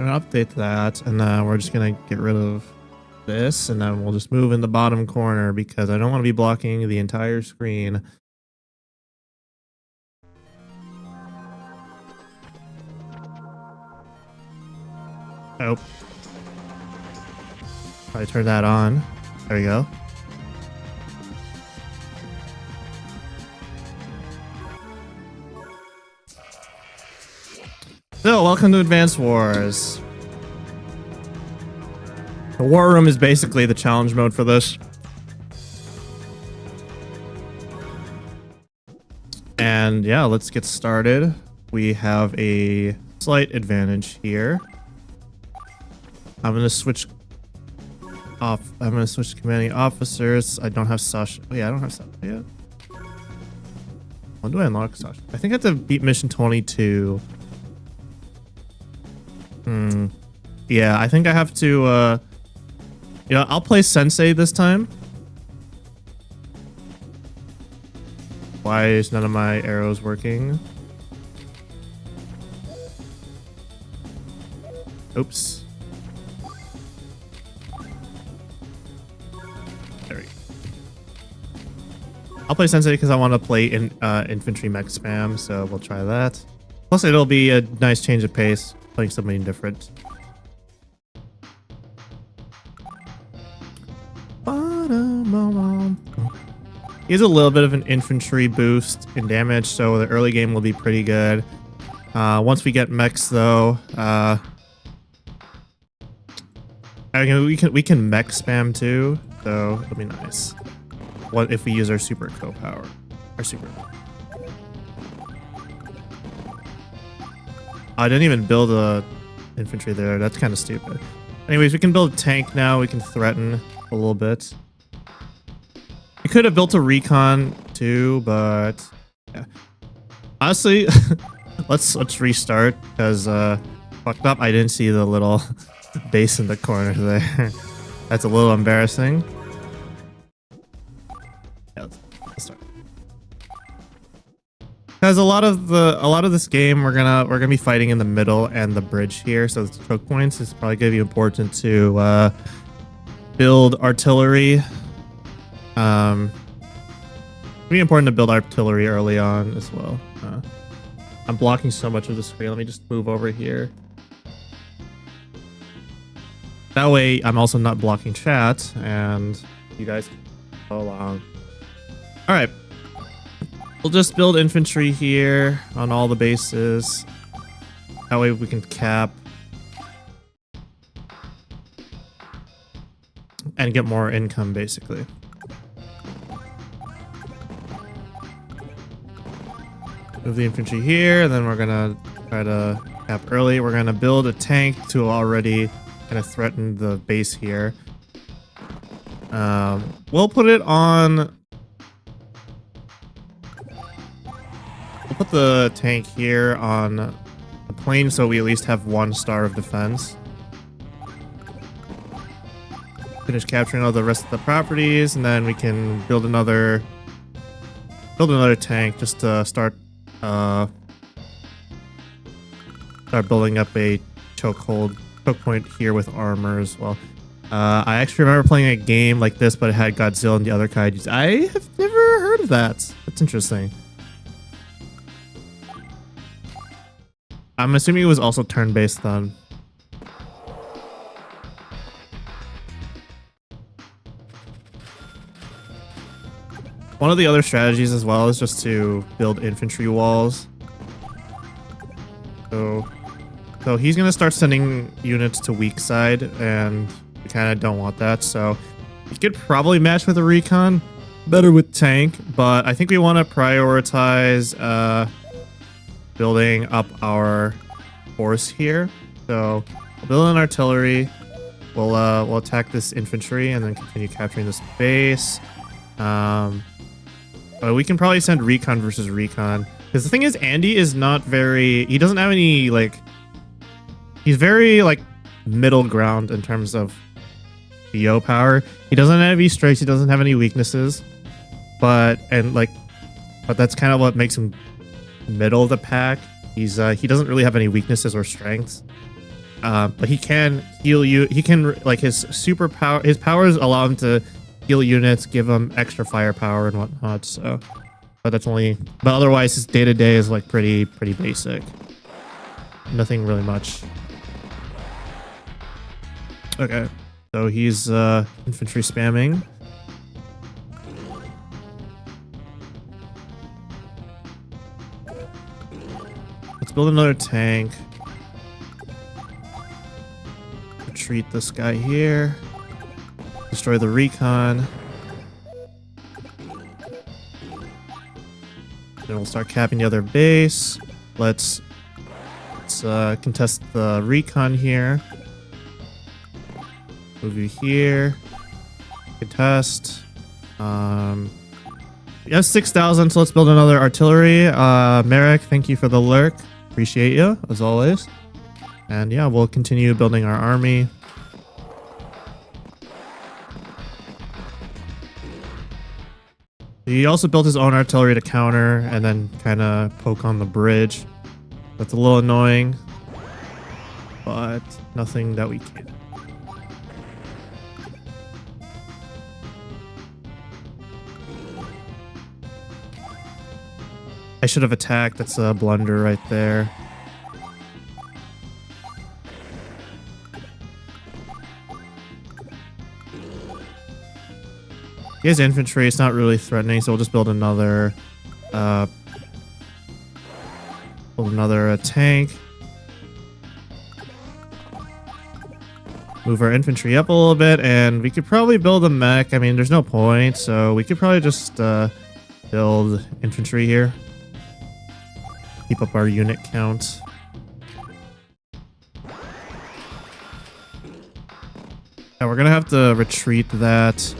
gonna update that, and we're just gonna get rid of this, and then we'll just move in the bottom corner because I don't want to be blocking the entire screen. Oh. I turn that on. There we go. So, welcome to Advanced Wars. The War Room is basically the challenge mode for this. And yeah, let's get started. We have a slight advantage here. I'm gonna switch off. I'm gonna switch to commanding officers. I don't have Sasha. Oh yeah, I don't have Sasha yet. When do I unlock Sasha? I think I have to beat mission 22. Yeah, I think I have to, I'll play Sensei this time. Why is none of my arrows working? Oops. There we go. I'll play Sensei because I want to play in infantry mech spam, so we'll try that. Plus, it'll be a nice change of pace. Playing something different. He has a little bit of an infantry boost in damage, so the early game will be pretty good. Once we get mechs, though, we can mech spam too, so it'll be nice. What if we use our super co-power? Our super. I didn't even build a infantry there. That's kind of stupid. Anyways, we can build a tank now. We can threaten a little bit. We could have built a recon too, but yeah. Honestly, let's restart because fucked up. I didn't see the little base in the corner there. That's a little embarrassing. Yeah, let's start. Because a lot of this game we're gonna be fighting in the middle and the bridge here, so the choke points is probably gonna be important to build artillery. It'd be important to build artillery early on as well. I'm blocking so much of the screen. Let me just move over here. That way, I'm also not blocking chat, and you guys can follow along. All right. We'll just build infantry here on all the bases. That way we can cap and get more income, basically. Move the infantry here, and then we're gonna try to cap early. We're gonna build a tank to already kind of threaten the base here. We'll put it on. We'll put the tank here on the plane so we at least have 1 star of defense. Finish capturing all the rest of the properties, and then we can build another tank just to start building up a choke point here with armor as well. I actually remember playing a game like this, but it had Godzilla and the other kaijus. I have never heard of that. That's interesting. I'm assuming it was also turn-based then. One of the other strategies as well is just to build infantry walls. So he's going to start sending units to weak side, and we kind of don't want that. So you could probably match with a recon, better with tank, but I think we want to prioritize building up our force here. So we'll build an artillery. We'll attack this infantry and then continue capturing this base. But we can probably send recon versus recon, because the thing is, Andy is not very. He doesn't have any He's very middle ground in terms of VO power. He doesn't have any strengths. He doesn't have any weaknesses. But that's kind of what makes him middle of the pack. He doesn't really have any weaknesses or strengths. But he can heal you. He can, like, his powers allow him to heal units, give him extra firepower and whatnot. So, but otherwise his day to day is like pretty basic. Nothing really much. Okay, so he's infantry spamming. Let's build another tank. Retreat this guy here. Destroy the recon. Then we'll start capping the other base. Let's contest the recon here. Move you here. Contest. We have 6,000, so let's build another artillery. Merrick, thank you for the lurk. Appreciate you, as always. And yeah, we'll continue building our army. He also built his own artillery to counter and then kind of poke on the bridge. That's a little annoying, but nothing that we can't. I should have attacked. That's a blunder right there. He has infantry. It's not really threatening, so we'll just build another tank. Move our infantry up a little bit, and we could probably build a mech. I mean, there's no point, so we could probably just build infantry here. Keep up our unit count. Yeah, we're gonna have to retreat that.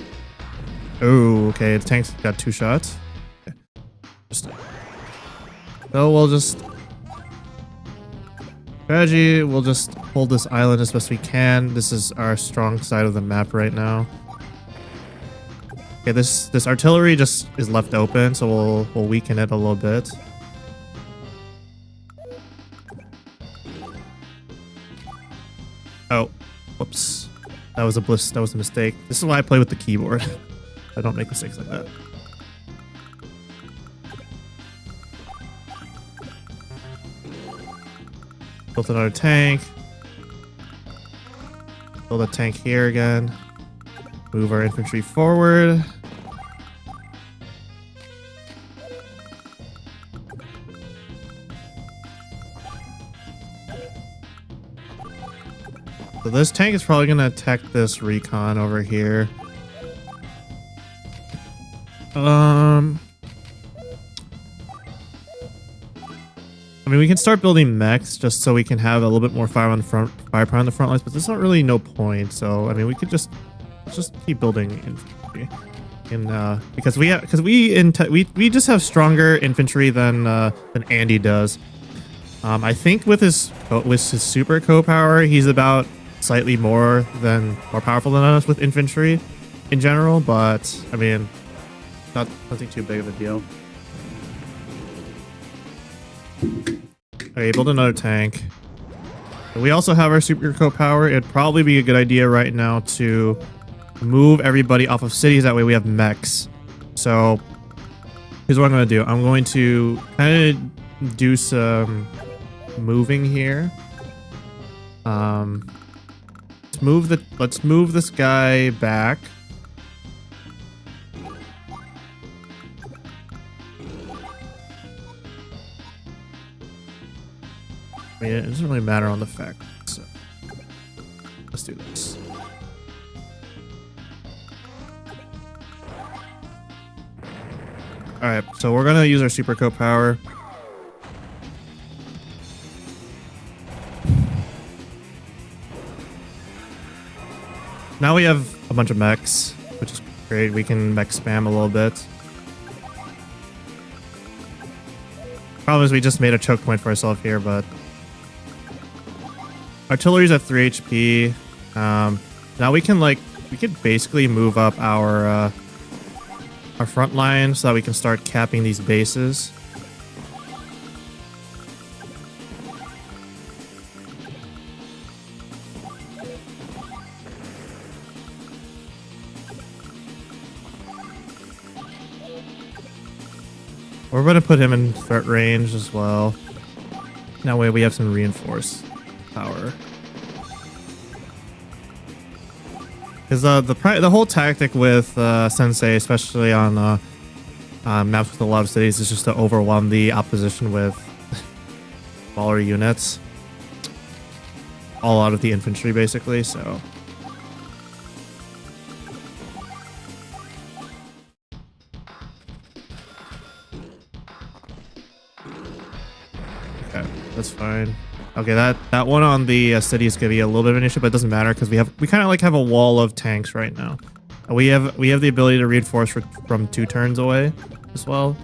Oh, okay. The tank's got 2 shots. Okay. So we'll just strategy. We'll just hold this island as best we can. This is our strong side of the map right now. Okay, this artillery just is left open, so we'll weaken it a little bit. Oh, whoops. That was a mistake. This is why I play with the keyboard. I don't make mistakes like that. Built another tank. Build a tank here again. Move our infantry forward. So this tank is probably going to attack this recon over here. I mean, we can start building mechs just so we can have a little bit more firepower on the front lines, but there's not really no point. So I mean, we could just keep building infantry, because we just have stronger infantry than Andy does. I think with his super co-power, he's about slightly more powerful than us with infantry in general, but I mean, nothing too big of a deal. Okay, build another tank. We also have our super co-power. It'd probably be a good idea right now to move everybody off of cities. That way we have mechs. So here's what I'm going to do. I'm going to kind of do some moving here. Let's move this guy back. I mean, it doesn't really matter on the fact. So let's do this. All right, so we're gonna use our super co-power. Now we have a bunch of mechs, which is great. We can mech spam a little bit. Problem is we just made a choke point for ourselves here, but artillery's at 3 HP. Now we could basically move up our front line so that we can start capping these bases. We're going to put him in threat range as well. That way we have some reinforced power. Because the whole tactic with Sensei, especially on maps with a lot of cities, is just to overwhelm the opposition with smaller units. All out of the infantry, basically, so... Okay, that's fine. Okay, that one on the city is gonna be a little bit of an issue, but it doesn't matter because we kind of like have a wall of tanks right now. We have the ability to reinforce from 2 turns away as well.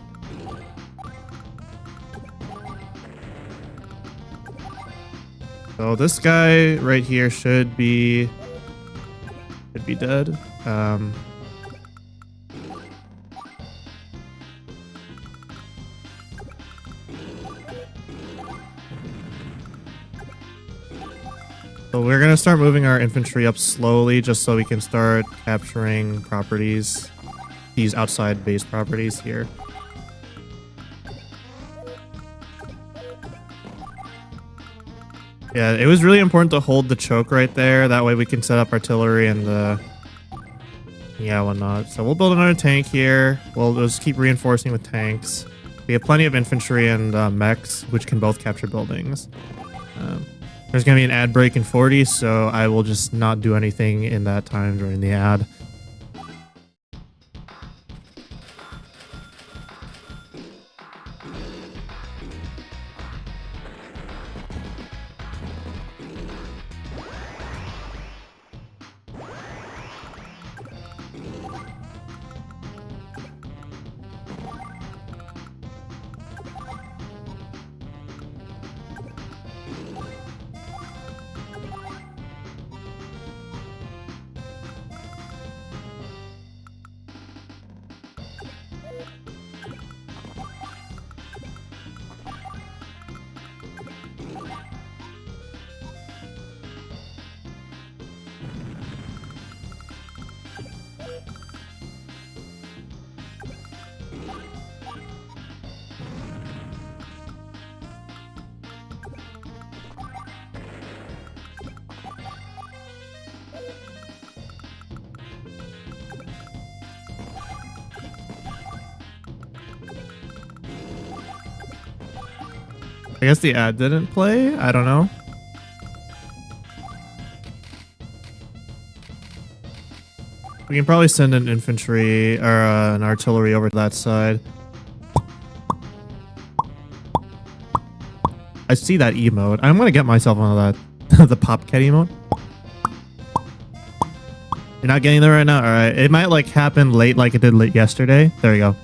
So this guy right here should be dead. So we're gonna start moving our infantry up slowly just so we can start capturing properties, these outside base properties here. Yeah, it was really important to hold the choke right there. That way we can set up artillery and yeah, whatnot. So we'll build another tank here. We'll just keep reinforcing with tanks. We have plenty of infantry and mechs, which can both capture buildings. There's going to be an ad break in 40, so I will just not do anything in that time during the ad. I guess the ad didn't play? I don't know. We can probably send an infantry or an artillery over to that side. I see that emote. I'm gonna get myself on that the pop cat emote. You're not getting there right now? Alright. It might like happen late like it did late yesterday. There you go.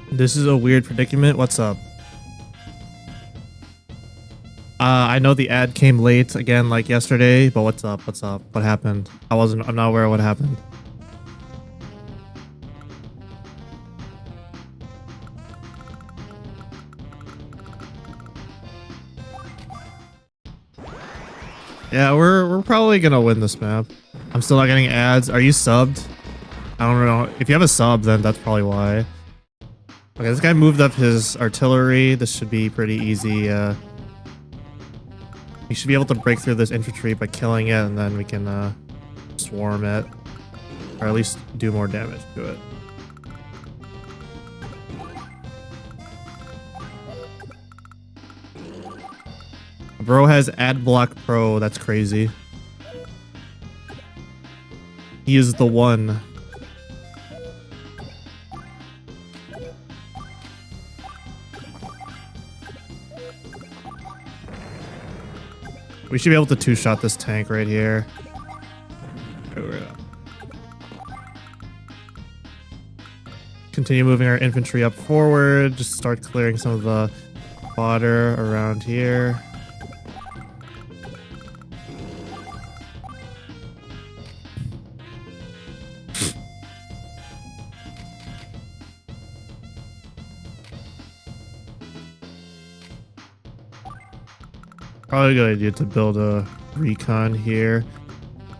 This is a weird predicament. What's up? I know the ad came late again, like yesterday, but what's up? What's up? What happened? I'm not aware of what happened. Yeah, we're probably gonna win this map. I'm still not getting ads. Are you subbed? I don't know. If you have a sub, then that's probably why. Okay, this guy moved up his artillery. This should be pretty easy. We should be able to break through this infantry by killing it, and then we can swarm it. Or at least do more damage to it. Bro has ad block pro. That's crazy. He is the one. We should be able to two-shot this tank right here. Continue moving our infantry up forward. Just start clearing some of the fodder around here. Probably a good idea to build a recon here.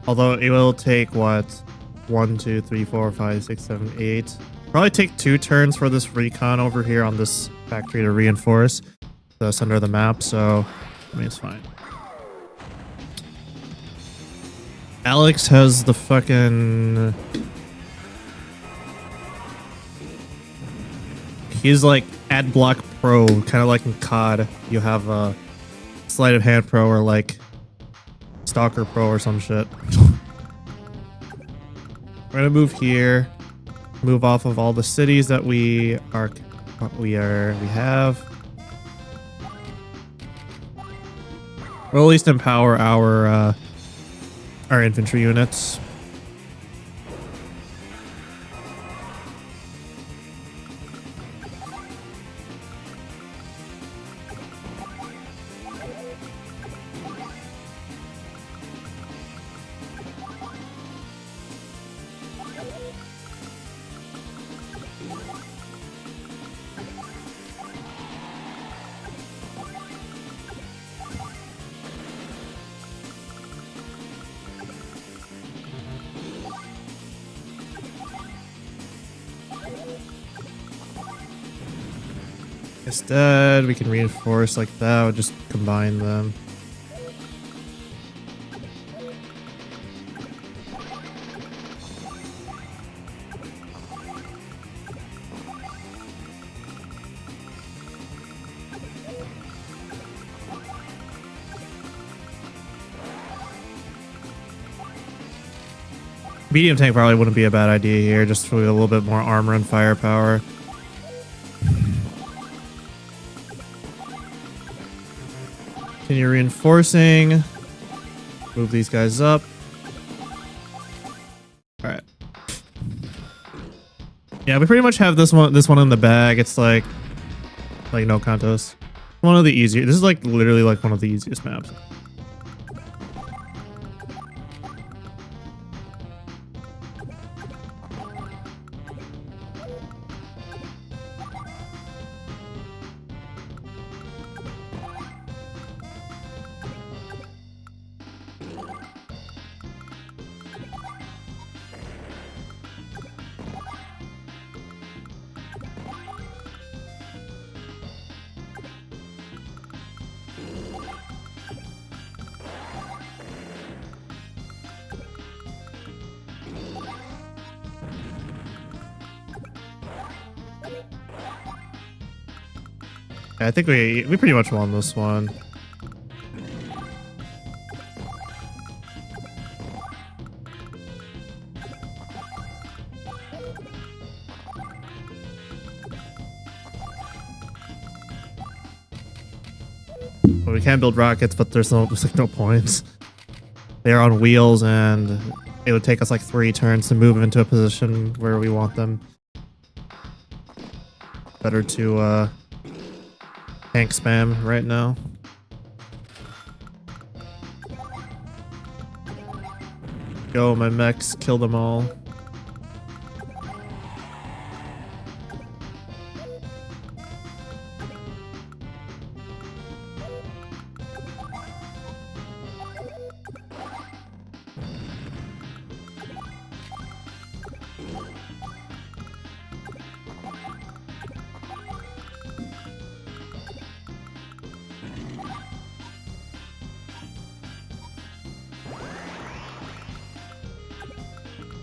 Although it will take, what? 1, 2, 3, 4, 5, 6, 7, 8. Probably take 2 turns for this recon over here on this factory to reinforce the center of the map, so I mean, it's fine. Alex has the fucking... He's like ad block pro, kind of like in COD. You have a sleight of hand pro or like stalker pro or some shit. We're gonna move here, move off of all the cities that we have. We'll at least empower our infantry units. Instead, we can reinforce like that. We'll just combine them. Medium tank probably wouldn't be a bad idea here, just for a little bit more armor and firepower. Continue reinforcing. Move these guys up. All right. Yeah, we pretty much have this one in the bag. It's like no contest. One of the easier. This is like literally like one of the easiest maps. I think we pretty much won this one. Well, we can build rockets, but there's like no points. They're on wheels, and it would take us like 3 turns to move into a position where we want them. Better to tank spam right now. Go, my mechs, kill them all.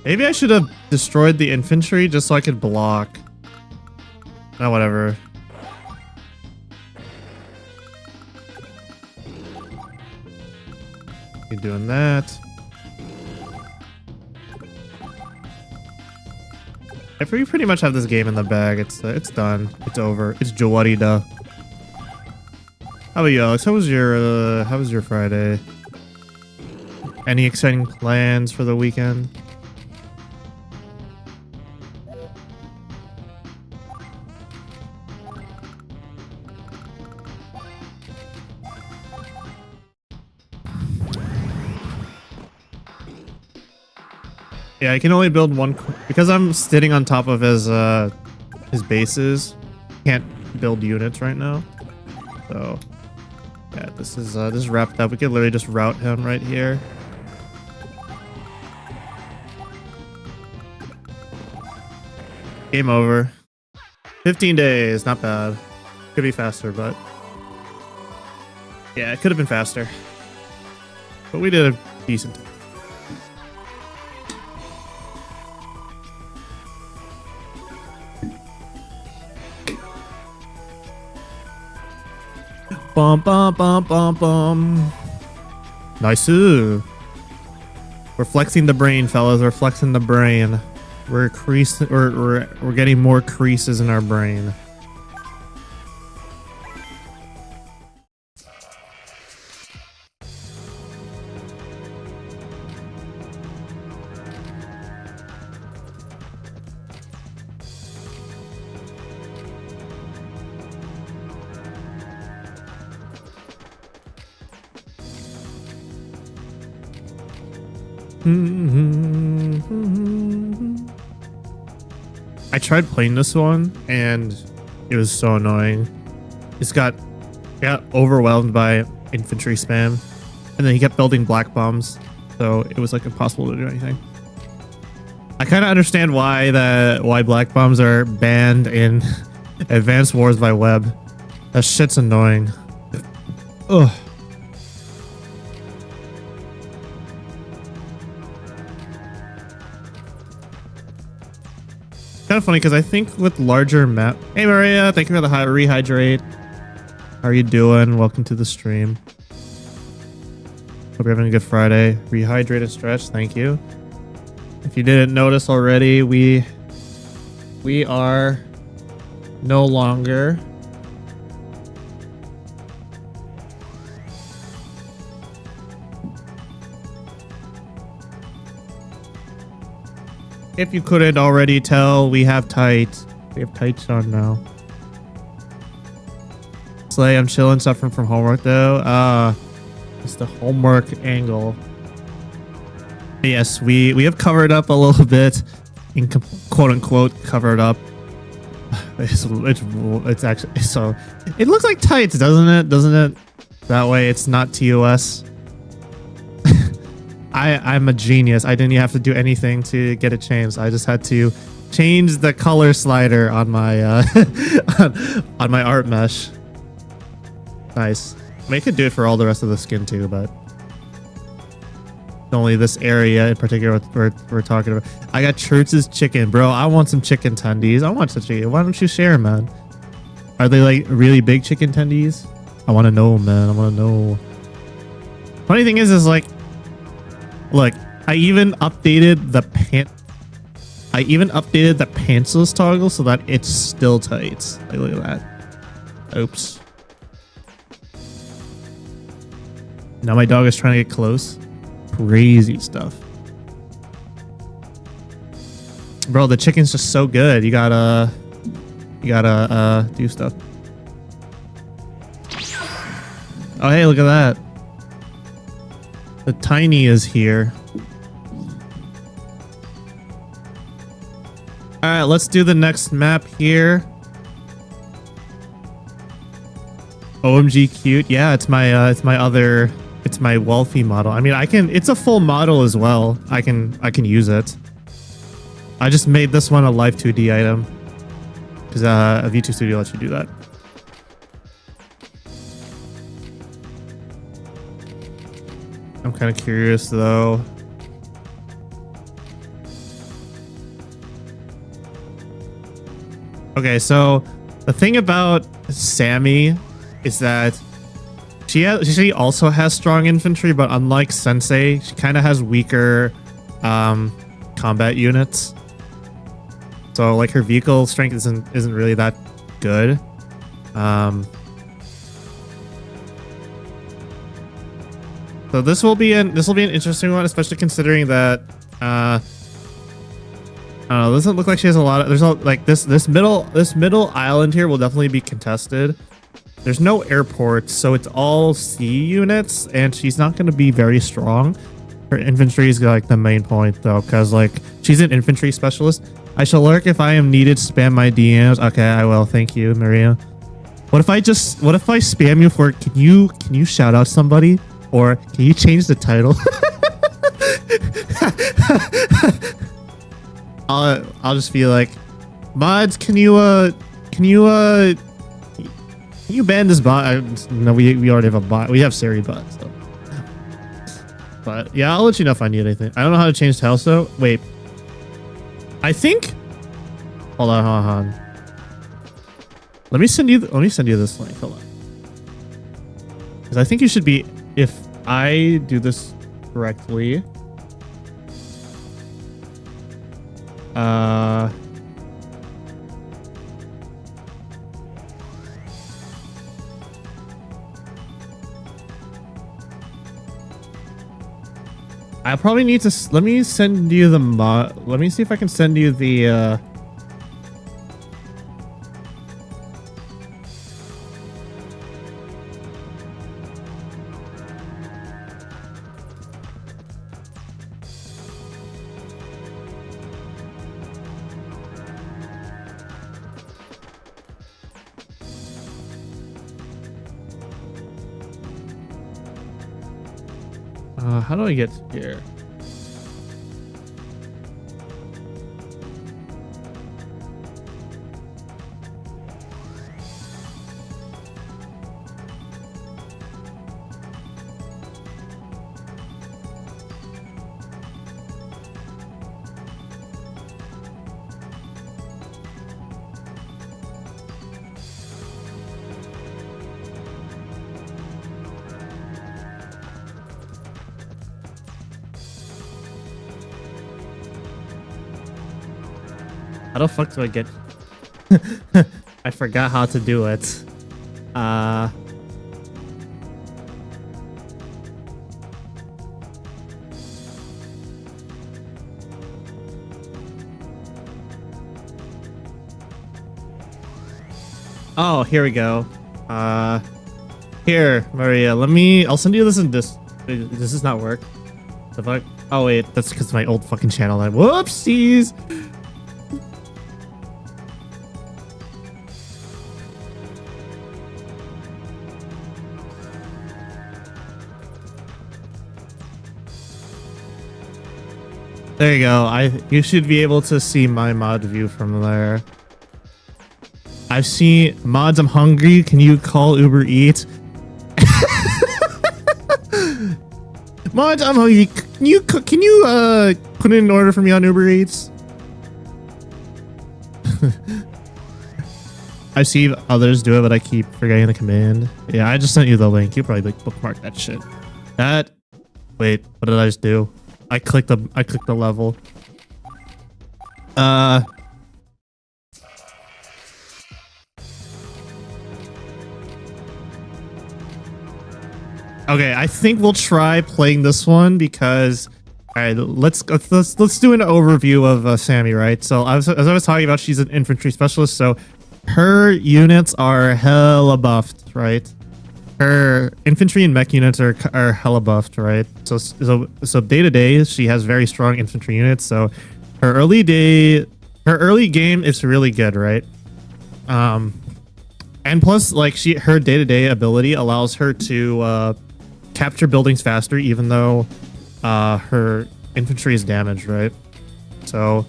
Maybe I should have destroyed the infantry just so I could block. Oh, whatever. Keep doing that. If we pretty much have this game in the bag, it's done. It's over. It's Jawarida. How about you, Alex? How was your Friday? Any exciting plans for the weekend? Yeah, I can only build one because I'm sitting on top of his bases. Can't build units right now. So yeah, this is wrapped up. We could literally just route him right here. Game over. 15 days, not bad. Could be faster, but yeah, it could have been faster. But we did a decent. Bum bum bum bum bum. Nice. We're flexing the brain, fellas. We're flexing the brain. We're getting more creases in our brain. I tried playing this one and it was so annoying. Got overwhelmed by infantry spam, and then he kept building black bombs, so it was like impossible to do anything. I kind of understand why black bombs are banned in Advanced Wars by Web. That shit's annoying. Ugh. Kind of funny because I think with larger map. Hey Maria, thank you for the rehydrate. How are you doing? Welcome to the stream. Hope you're having a good Friday. Rehydrate and stretch. Thank you. If you didn't notice already, we are no longer if you couldn't already tell, we have tights. We have tights on now. Slay, I'm chilling, suffering from homework though. It's the homework angle. Yes, we have covered up a little bit, in quote unquote covered up. It's actually so. It looks like tights, doesn't it? Doesn't it? That way, it's not TOS. I'm a genius. I didn't even have to do anything to get it changed. I just had to change the color slider on my on my art mesh. Nice. I mean, I could do it for all the rest of the skin too, but only this area in particular we're talking about. I got Church's chicken, bro. I want some chicken tendies. I want some chicken. Why don't you share, man? Are they like really big chicken tendies? I want to know, man. I want to know. Funny thing is like, look, I even updated the pantsless toggle so that it's still tight. Like, look at that. Oops. Now my dog is trying to get close. Crazy stuff. Bro, the chicken's just so good. You gotta do stuff. Oh, hey, look at that. The tiny is here. All right, let's do the next map here. OMG cute. Yeah, it's my wealthy model. I mean, it's a full model as well. I can use it. I just made this one a live 2D item because a V2 Studio lets you do that. I'm kind of curious though. Okay, so the thing about Sammy is that she also has strong infantry, but unlike Sensei, she kind of has weaker combat units. So like her vehicle strength isn't really that good. So this will be an interesting one, especially considering that I don't know, it doesn't look like she has a lot of, there's no like this middle island here will definitely be contested. There's no airports, so it's all sea units, and she's not going to be very strong. Her infantry is like the main point though, because like she's an infantry specialist. I shall lurk if I am needed. Spam my DMs. Okay, I will. Thank you, Maria. What if I spam you for? Can you shout out somebody, or can you change the title? I'll just be like, mods, can you ban this bot? No, we already have a bot. We have Siri bot. So. But yeah, I'll let you know if I need anything. I don't know how to change tiles though. Wait, I think. Hold on. Let me send you this link. Hold on, because I think you should be. If I do this correctly. I probably need to let me send you the mod. Let me see if I can send you the how do I get here? How the fuck do I get? I forgot how to do it. Oh, here we go. Here, Maria, I'll send you this in this. Does this not work? The fuck? Oh wait, that's because my old fucking channel. Whoopsies. There you go. You should be able to see my mod view from there. I've seen mods. I'm hungry. Can you call Uber Eats? Mods, I'm hungry. Can you put in an order for me on Uber Eats? I see others do it, but I keep forgetting the command. Yeah, I just sent you the link. You probably like bookmark that shit. Wait, what did I just do? I clicked the level. Okay, I think we'll try playing this one because all right, let's do an overview of Sammy, right? So as I was talking about, she's an infantry specialist, so her units are hella buffed, right? Her infantry and mech units are hella buffed, right? So day to day, she has very strong infantry units. So her early day her early game is really good, right? And plus, like her day-to-day ability allows her to capture buildings faster, even though her infantry is damaged, right? So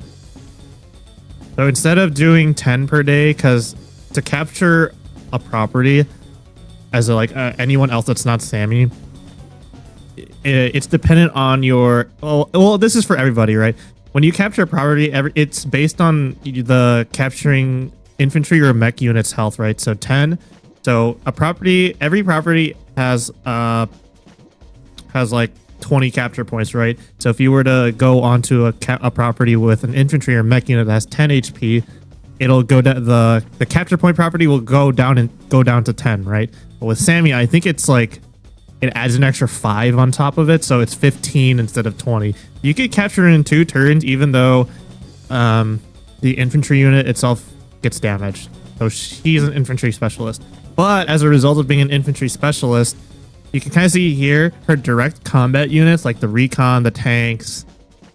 instead of doing 10 per day, because to capture a property as anyone else that's not Sammy, it's dependent on your. Well, this is for everybody, right? When you capture a property, it's based on the capturing infantry or mech units health, right? So 10. So every property has like 20 capture points, right? So if you were to go onto a property with an infantry or mech unit that has 10 HP, it'll go down. The capture point property will go down to 10, right? But with Sammy, I think it's like it adds an extra 5 on top of it, so it's 15 instead of 20. You could capture it in 2 turns, even though the infantry unit itself gets damaged. So she's an infantry specialist. But as a result of being an infantry specialist, you can kind of see here her direct combat units, like the recon, the tanks,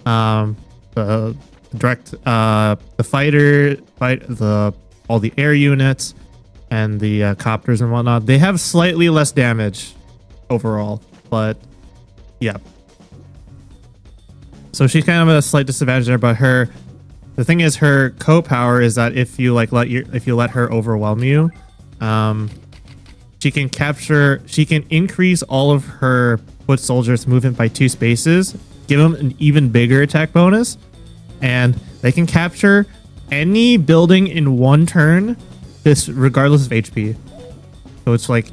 the direct, the fighter, all the air units, and the copters and whatnot. They have slightly less damage overall, but yeah. So she's kind of at a slight disadvantage there, but the thing is, her co-power is that if you let her overwhelm you, she can increase all of her foot soldiers' movement by 2 spaces, give them an even bigger attack bonus, and they can capture any building in 1 turn, this regardless of HP. So it's like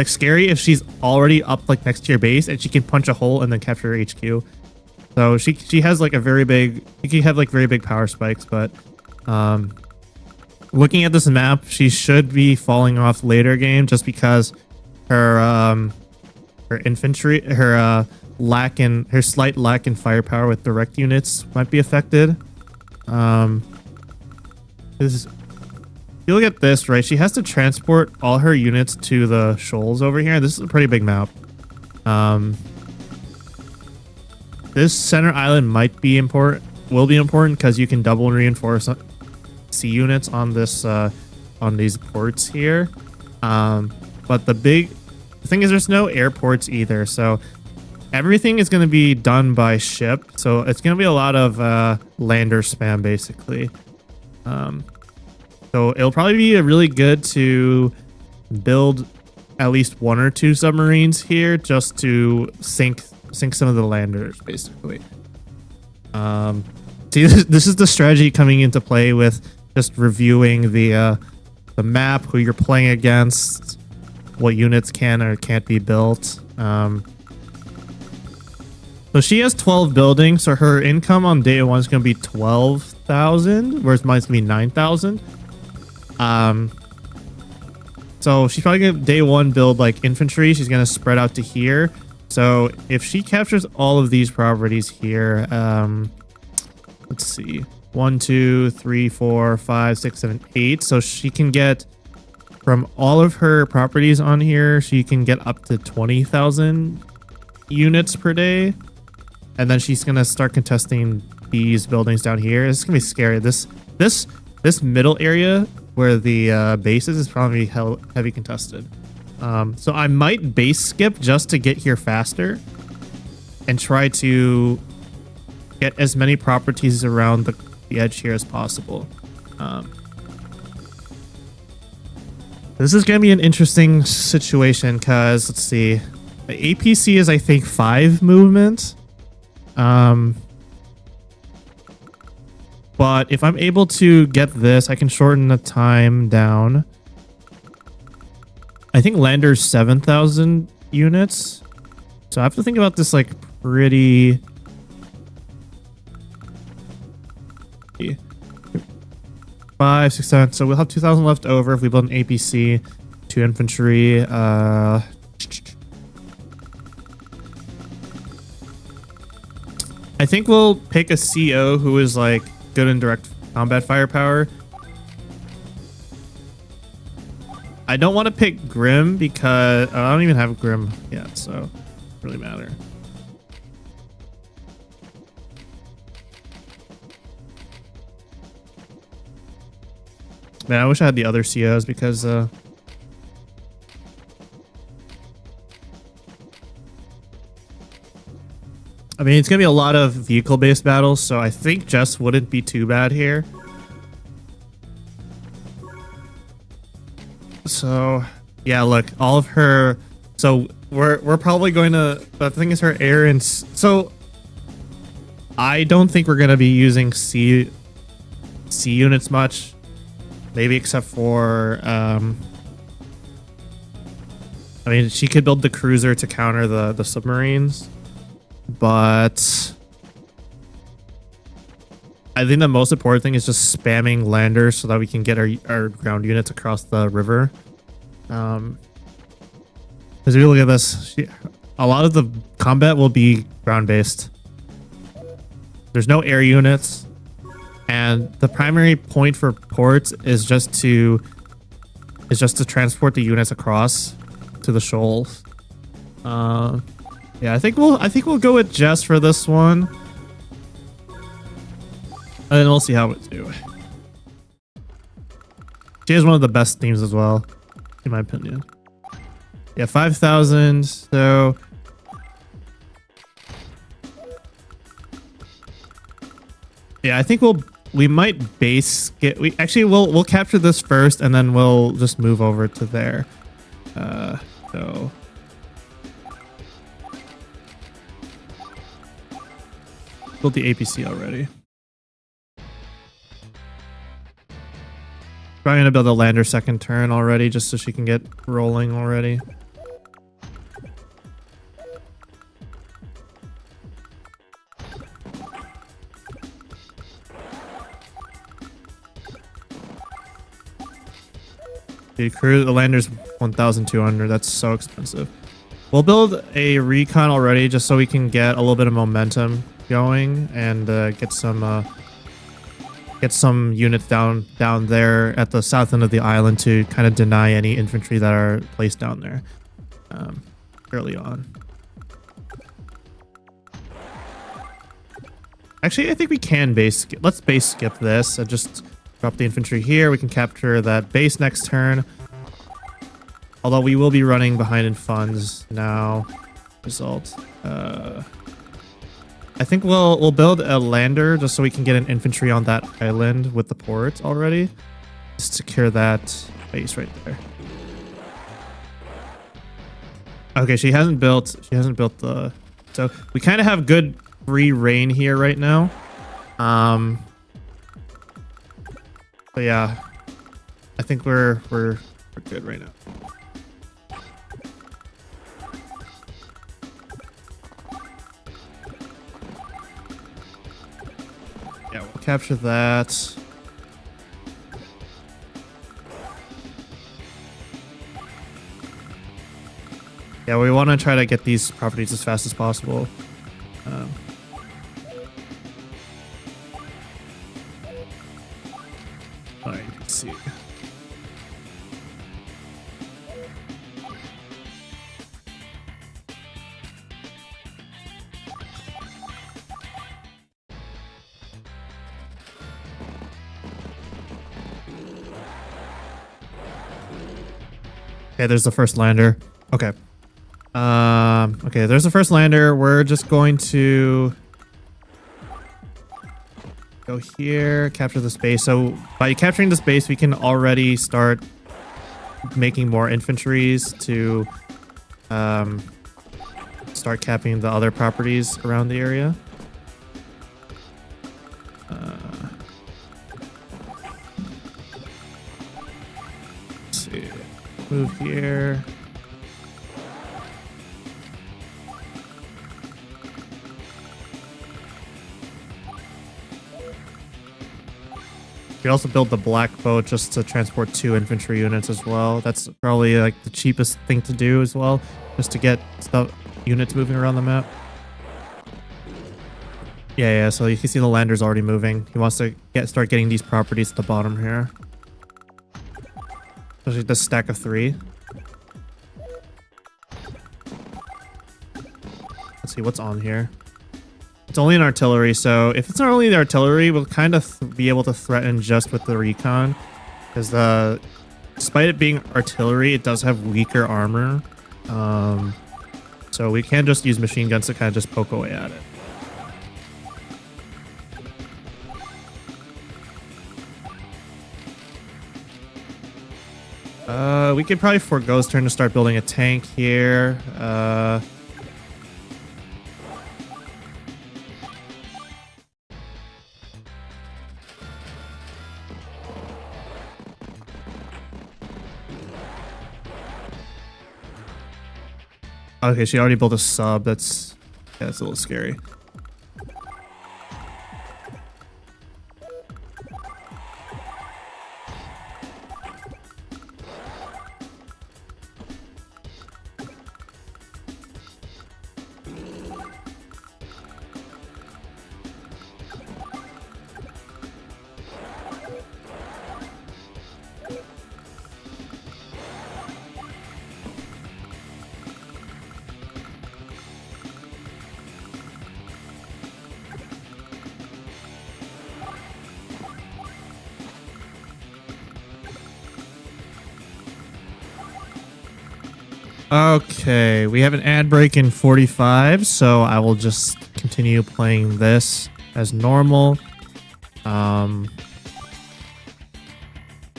scary if she's already up like next to your base and she can punch a hole and then capture her HQ. So she has like very big power spikes, but looking at this map, she should be falling off later game just because her infantry, her slight lack in firepower with direct units might be affected. If you look at this, right, she has to transport all her units to the shoals over here. This is a pretty big map. This center island will be important because you can double reinforce C units on this on these ports here. But the thing is, there's no airports either, so everything is going to be done by ship. So it's going to be a lot of lander spam, basically. So it'll probably be really good to build at least 1 or 2 submarines here just to sink some of the landers, basically. See, this is the strategy coming into play with just reviewing the map, who you're playing against, what units can or can't be built. So she has 12 buildings, so her income on day 1 is going to be 12,000, whereas mine's going to be 9,000. So she's probably going to day 1 build like infantry. She's going to spread out to here. So if she captures all of these properties here, let's see, 1, 2, 3, 4, 5, 6, 7, 8. So she can get from all of her properties on here, she can get up to 20,000 units per day. And then she's going to start contesting these buildings down here. It's going to be scary. This middle area where the base is probably heavy contested. So I might base skip just to get here faster and try to get as many properties around the edge here as possible. This is going to be an interesting situation because, let's see, the APC is, I think, 5 movement. But if I'm able to get this, I can shorten the time down. I think Lander's 7,000 units. So I have to think about this like pretty... 5, 6, 7. So we'll have 2,000 left over if we build an APC, 2 infantry. I think we'll pick a CO who is like good in direct combat firepower. I don't want to pick Grim because I don't even have Grim yet, so it doesn't really matter. Man, I wish I had the other COs because I mean, it's going to be a lot of vehicle-based battles, so I think Jess wouldn't be too bad here. So, yeah, look, all of her... So, we're probably going to... The thing is, her air and... So, I don't think we're going to be using C units much. Maybe except for... I mean, she could build the cruiser to counter the submarines. But I think the most important thing is just spamming landers so that we can get our ground units across the river. Because if you look at this, a lot of the combat will be ground-based. There's no air units, and the primary point for ports is just to transport the units across to the shoals. Yeah, I think we'll go with Jess for this one. And then we'll see how it do. She has one of the best teams as well, in my opinion. Yeah, 5,000, so... Yeah, I think we might base get... We'll capture this first, and then we'll just move over to there. So... Built the APC already. Trying to build a lander second turn already, just so she can get rolling already. The lander's 1,200. That's so expensive. We'll build a recon already, just so we can get a little bit of momentum going and get some units down there at the south end of the island to kind of deny any infantry that are placed down there early on. Actually, I think we can let's base skip this and just drop the infantry here. We can capture that base next turn. Although we will be running behind in funds now. Result. I think we'll build a lander just so we can get an infantry on that island with the port already. Just secure that base right there. Okay, she hasn't built the... So we kind of have good free reign here right now. But yeah, I think we're good right now. Yeah, we'll capture that. Yeah, we want to try to get these properties as fast as possible. Alright, let's see. Okay, there's the first lander. Okay. Okay, there's the first lander. We're just going to go here, capture the space. So by capturing the space, we can already start making more infantries to start capping the other properties around the area. Let's see. Move here. We also built the black boat just to transport 2 infantry units as well. That's probably like the cheapest thing to do as well, just to get stuff units moving around the map. Yeah, so you can see the lander's already moving. He wants to start getting these properties at the bottom here. Especially this stack of 3. Let's see what's on here. It's only an artillery, so if it's not only the artillery, we'll kind of be able to threaten just with the recon. because despite it being artillery, it does have weaker armor. So we can just use machine guns to kind of just poke away at it. We could probably forego his turn to start building a tank here. Okay, she already built a sub. That's a little scary. Okay, we have an ad break in 45, so I will just continue playing this as normal. But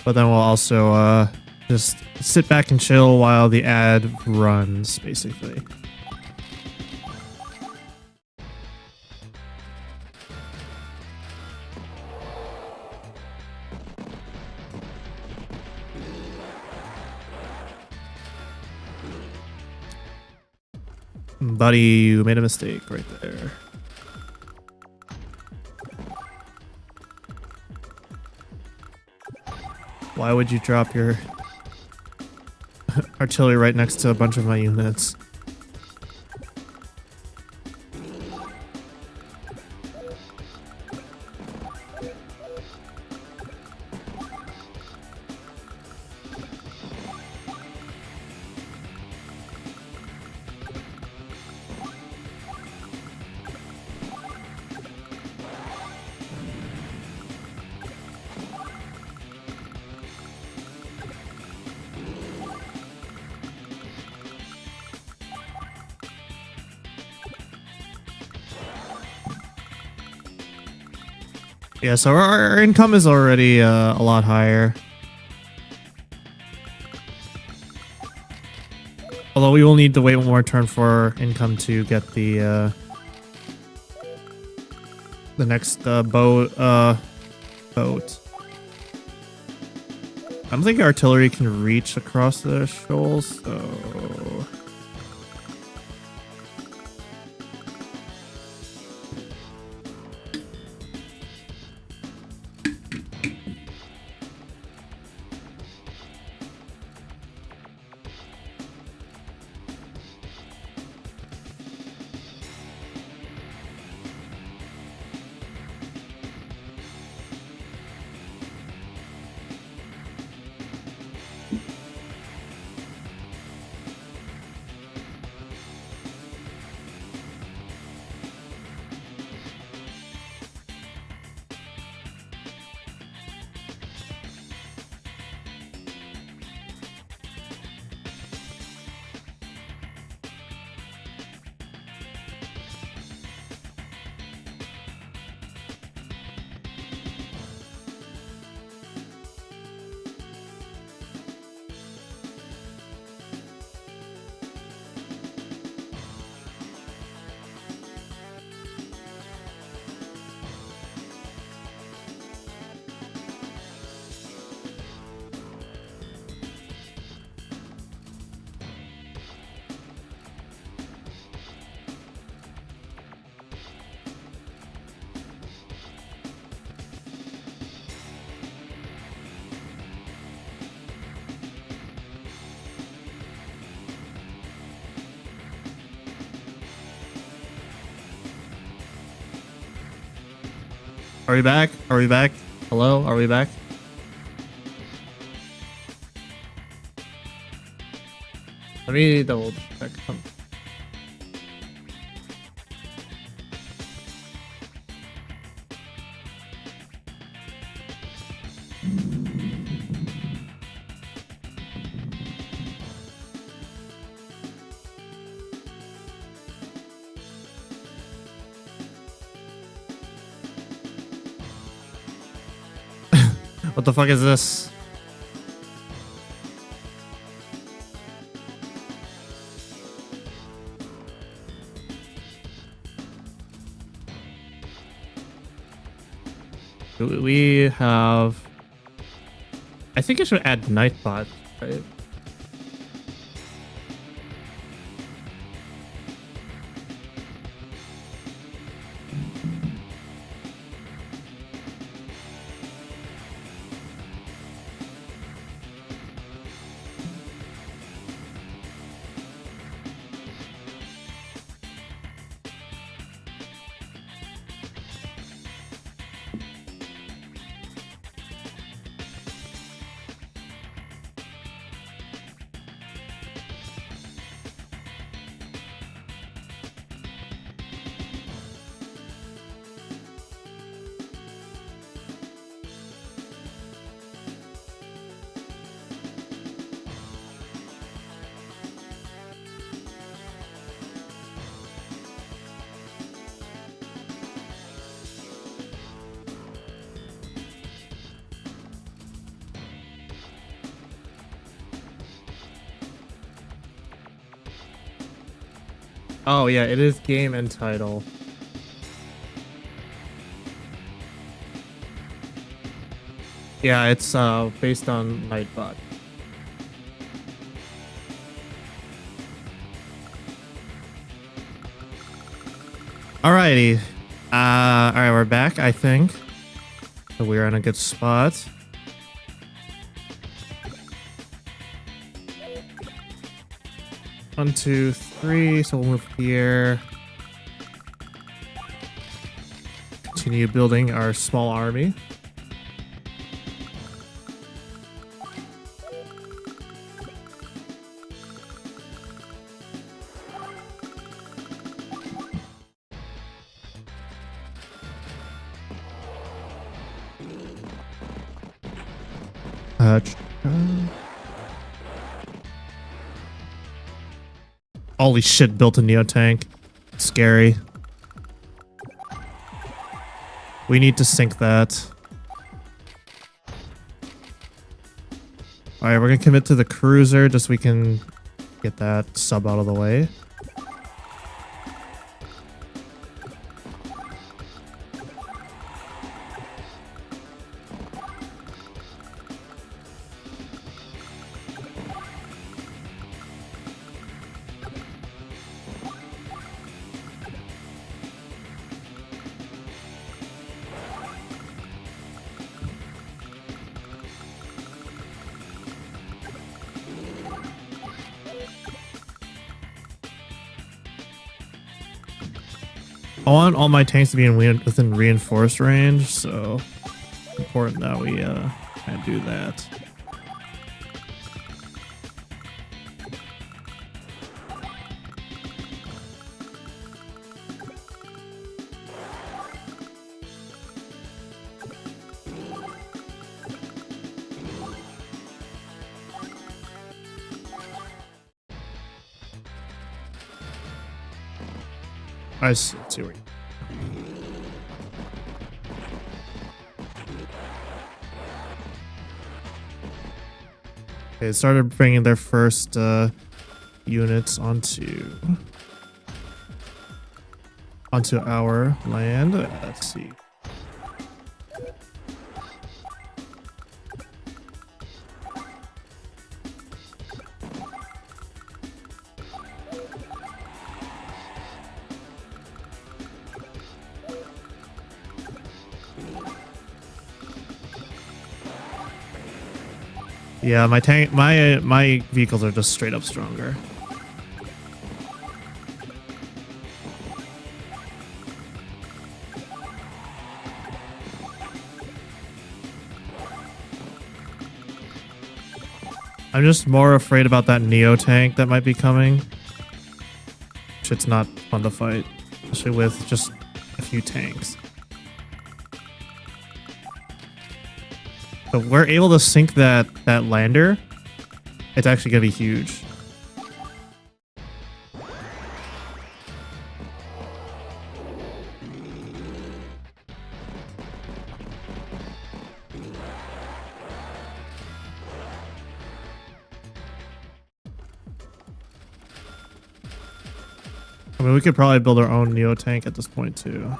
then we'll also just sit back and chill while the ad runs, basically. Buddy, you made a mistake right there. Why would you drop your artillery right next to a bunch of my units? Yeah, so our income is already a lot higher. Although we will need to wait one more turn for income to get the next boat. I don't think artillery can reach across the shoals, so... Are we back? Are we back? Hello? Are we back? Let me double check. What the fuck is this? We have... I think I should add Nightbot, right? Oh yeah, it is game and title. Yeah, it's based on Nightbot. Alrighty. Alright, we're back, I think. So we're in a good spot. One, two, three. So we'll move here. Continue building our small army. Holy shit, built a Neo tank. Scary. We need to sink that. Alright, we're gonna commit to the cruiser just so we can get that sub out of the way. I want all my tanks to be within reinforced range, so important that we kind of do that. Let's see where. Okay, it started bringing their first units onto our land. Let's see. Yeah, my vehicles are just straight up stronger. I'm just more afraid about that Neo tank that might be coming. Shit's not fun to fight, especially with just a few tanks. So if we're able to sink that lander, it's actually gonna be huge. I mean, we could probably build our own Neo tank at this point too.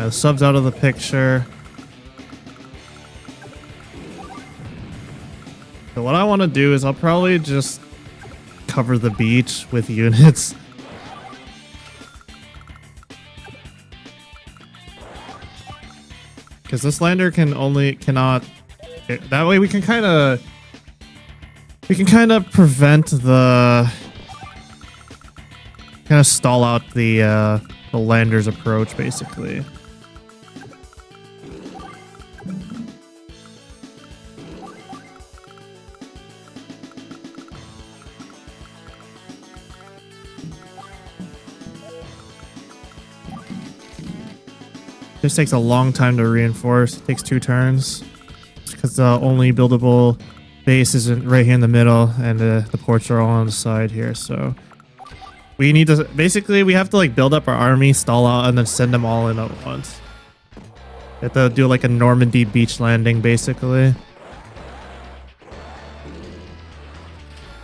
Subs out of the picture. So what I want to do is I'll probably just cover the beach with units. Because this lander cannot. That way we can kind of prevent the stall out the lander's approach basically. This takes a long time to reinforce. It takes 2 turns. Because the only buildable base is right here in the middle, and the ports are all on the side here. So we need to basically we have to like build up our army, stall out, and then send them all in at once. We have to do like a Normandy beach landing, basically.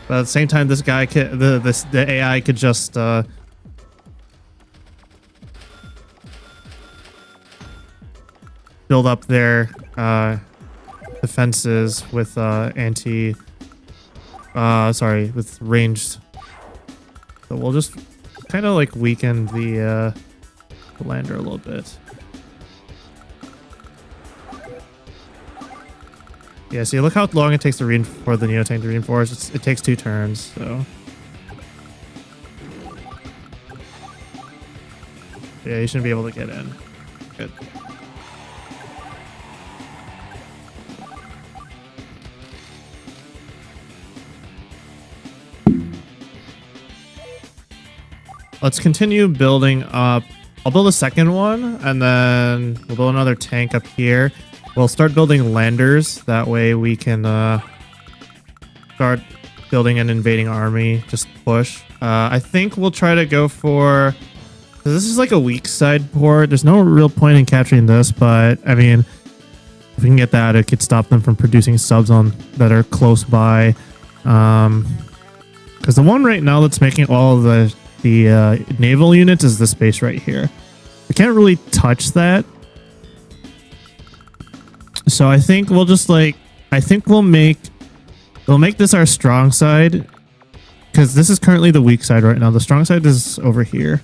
But at the same time, this guy the AI could just build up their defenses with with ranged. So we'll just kind of like weaken the lander a little bit. Yeah, see, look how long it takes to for the Neo tank to reinforce. It takes 2 turns, so. Yeah, you shouldn't be able to get in. Good. Let's continue building up. I'll build a second one, and then we'll build another tank up here. We'll start building landers. That way we can start building an invading army. Just push. I think we'll try to go for... This is like a weak side port. There's no real point in capturing this, but I mean, if we can get that, it could stop them from producing subs that are close by. Because the one right now that's making all of the naval units is this base right here. We can't really touch that. So I think we'll just we'll make this our strong side, because this is currently the weak side right now. The strong side is over here.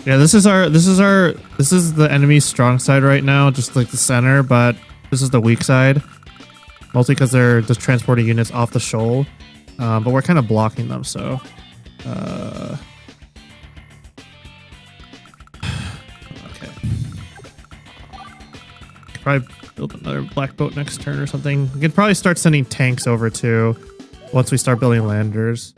Yeah, this is the enemy's strong side right now, just like the center, but this is the weak side. Mostly because they're just transporting units off the shoal. But we're kind of blocking them, so okay. Could probably build another black boat next turn or something. We could probably start sending tanks over too once we start building landers.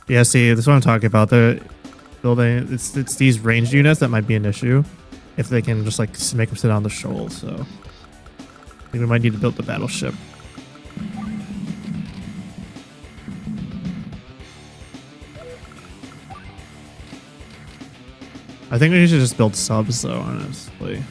Yeah, see, this is what I'm talking about. The building, it's these ranged units that might be an issue if they can just like make them sit on the shoal. So I think we might need to build the battleship. I think we should just build subs though, honestly.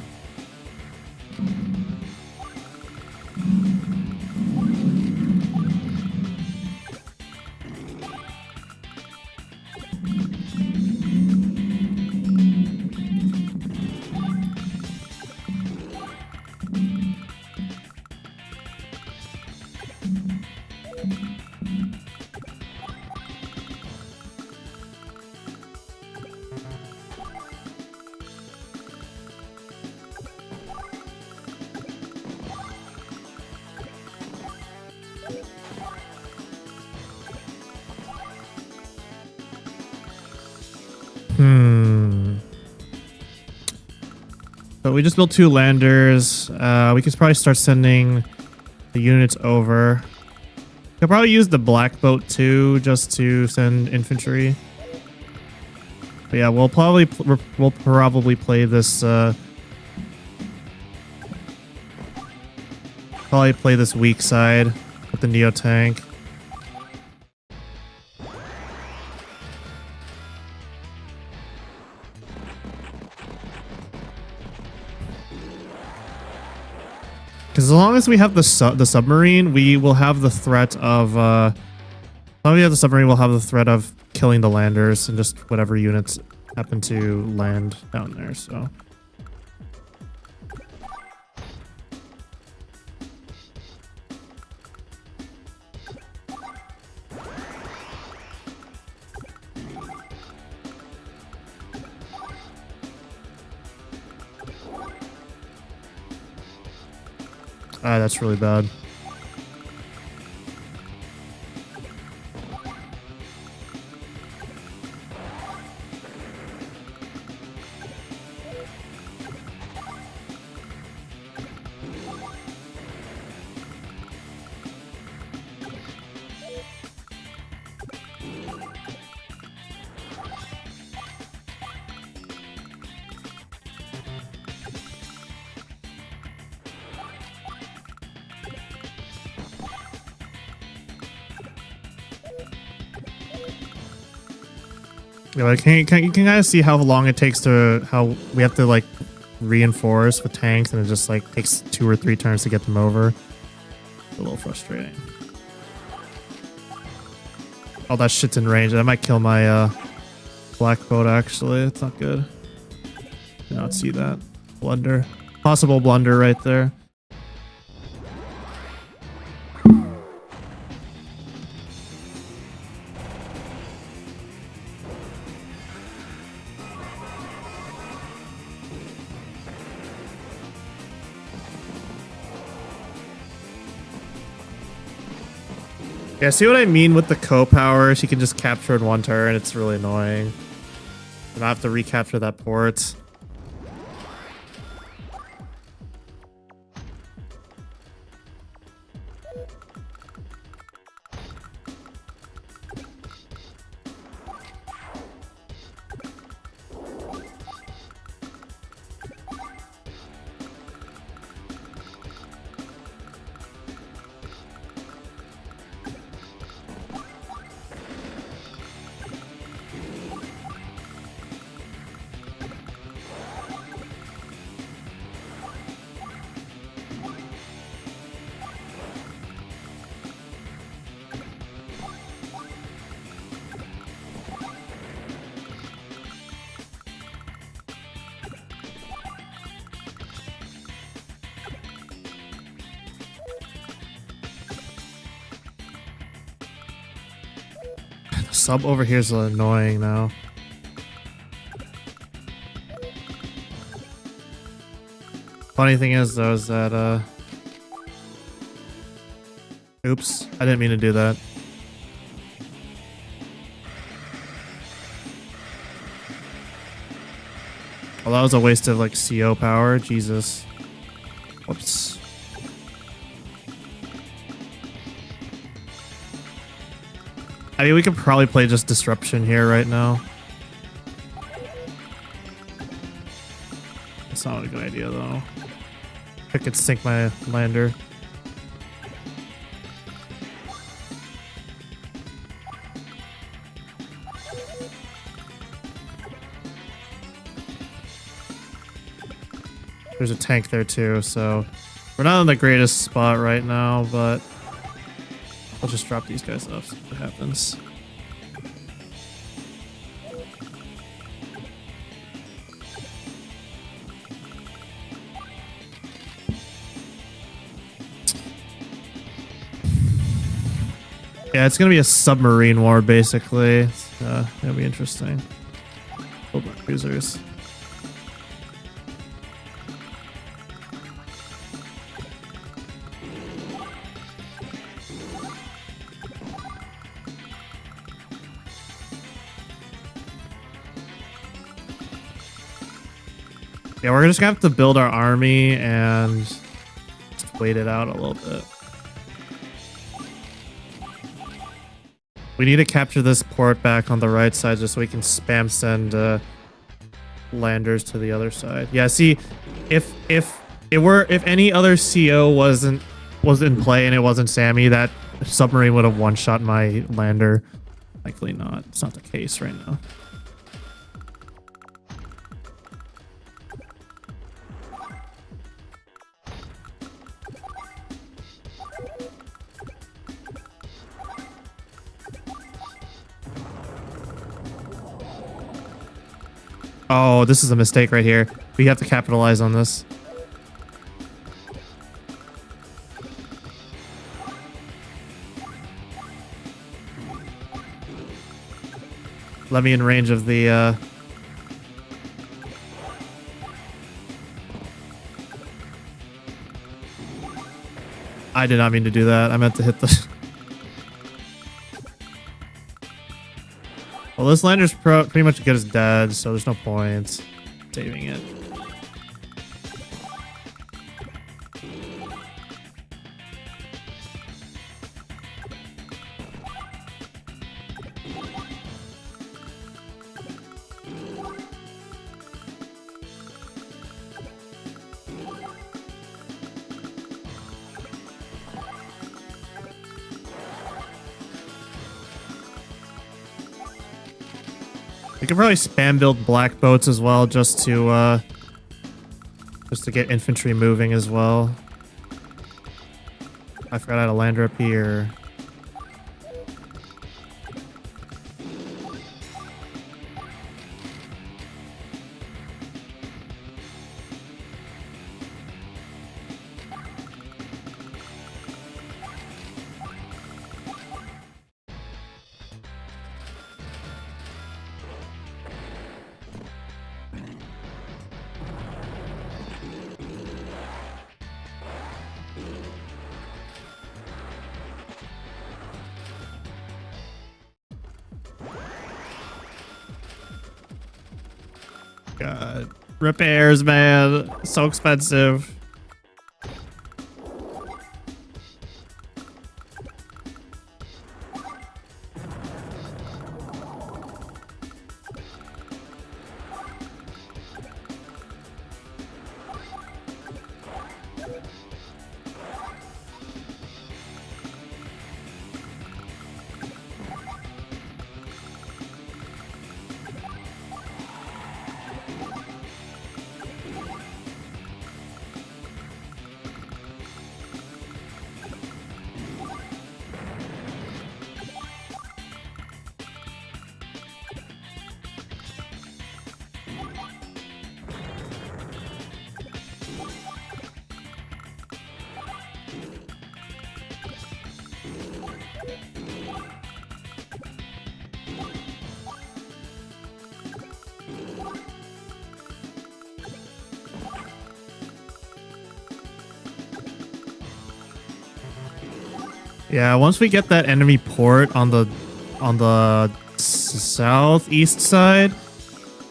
So we just built 2 landers. We could probably start sending the units over. Could probably use the black boat too, just to send infantry. But yeah, we'll probably play this. Probably play this weak side with the Neo tank. Because as long as we have the submarine, we will have the threat of. As long as we have the submarine, we'll have the threat of killing the landers and just whatever units happen to land down there. So. Ah, that's really bad. Yeah, like, you can kind of see how long it takes to, how we have to like reinforce with tanks, and it just like takes 2 or 3 turns to get them over. It's a little frustrating. Oh, that shit's in range. That might kill my black boat actually. It's not good. Did not see that. Blunder. Possible blunder right there. Yeah, see what I mean with the co-power? She can just capture in 1 turn. It's really annoying. And I have to recapture that port. Sub over here is annoying now. Funny thing is though is that oops, I didn't mean to do that. Well, that was a waste of like CO power. Jesus. Whoops. I mean, we could probably play just disruption here right now. It's not a good idea though. I could sink my lander. There's a tank there too, so we're not in the greatest spot right now, but I'll just drop these guys off, see what happens. Yeah, it's gonna be a submarine war, basically. It's gonna be interesting. Hold on, cruisers. Yeah, we're just gonna have to build our army and just wait it out a little bit. We need to capture this port back on the right side just so we can spam send landers to the other side. Yeah, see, if any other CO was in play and it wasn't Sammy, that submarine would have one-shot my lander. Likely not. It's not the case right now. Oh, this is a mistake right here. We have to capitalize on this. Let me in range of the I did not mean to do that. I meant to hit the Well, this lander's pretty much good as dead, so there's no point saving it. We could probably spam build black boats as well, just to get infantry moving as well. I forgot I had a lander up here. God. Repairs, man. So expensive. Yeah, once we get that enemy port on the southeast side,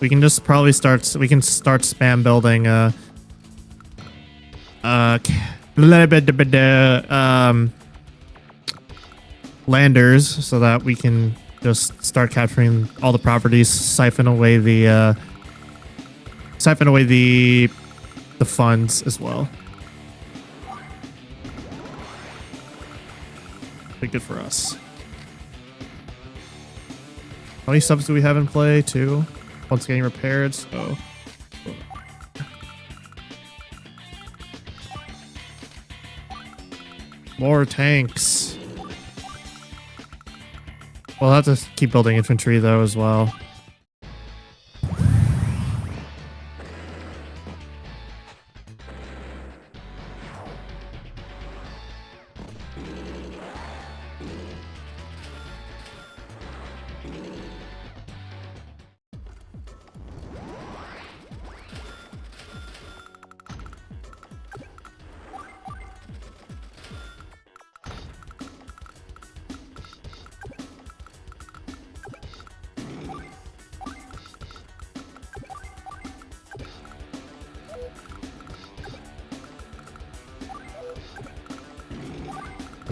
we can just probably start spam building landers so that we can just start capturing all the properties, siphon away the funds as well. Be good for us. How many subs do we have in play? 2. One's getting repaired, so more tanks. We'll have to keep building infantry though as well.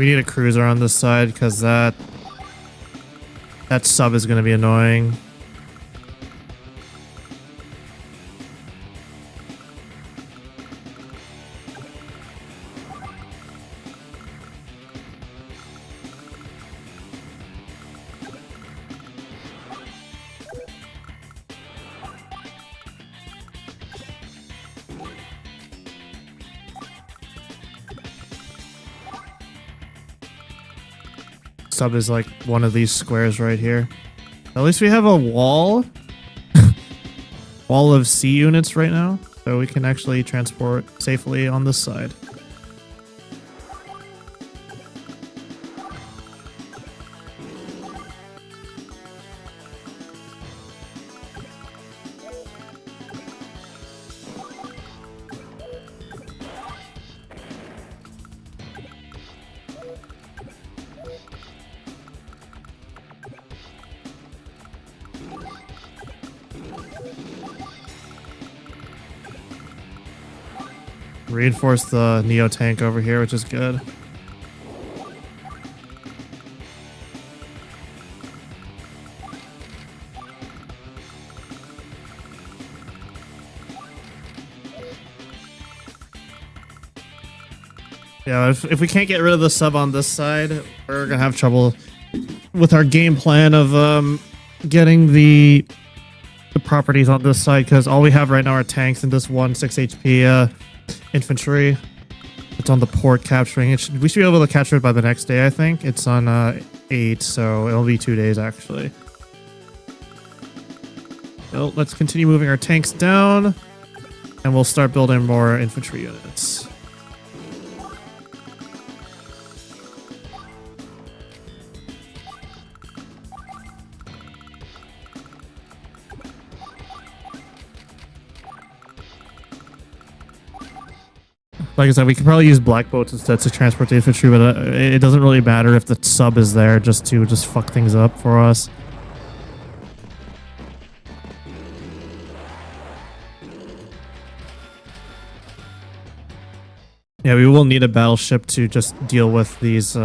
We need a cruiser on this side because that sub is going to be annoying. Sub is like one of these squares right here. At least we have a wall. Wall of C units right now. So we can actually transport safely on this side. Reinforce the Neo tank over here, which is good. Yeah, if we can't get rid of the sub on this side, we're gonna have trouble with our game plan of getting the properties on this side, because all we have right now are tanks and this 6 HP infantry. It's on the port capturing. We should be able to capture it by the next day, I think. It's on 8, so it'll be 2 days actually. So let's continue moving our tanks down, and we'll start building more infantry units. Like I said, we could probably use black boats instead to transport the infantry, but it doesn't really matter if the sub is there just to fuck things up for us. Yeah, we will need a battleship to just deal with these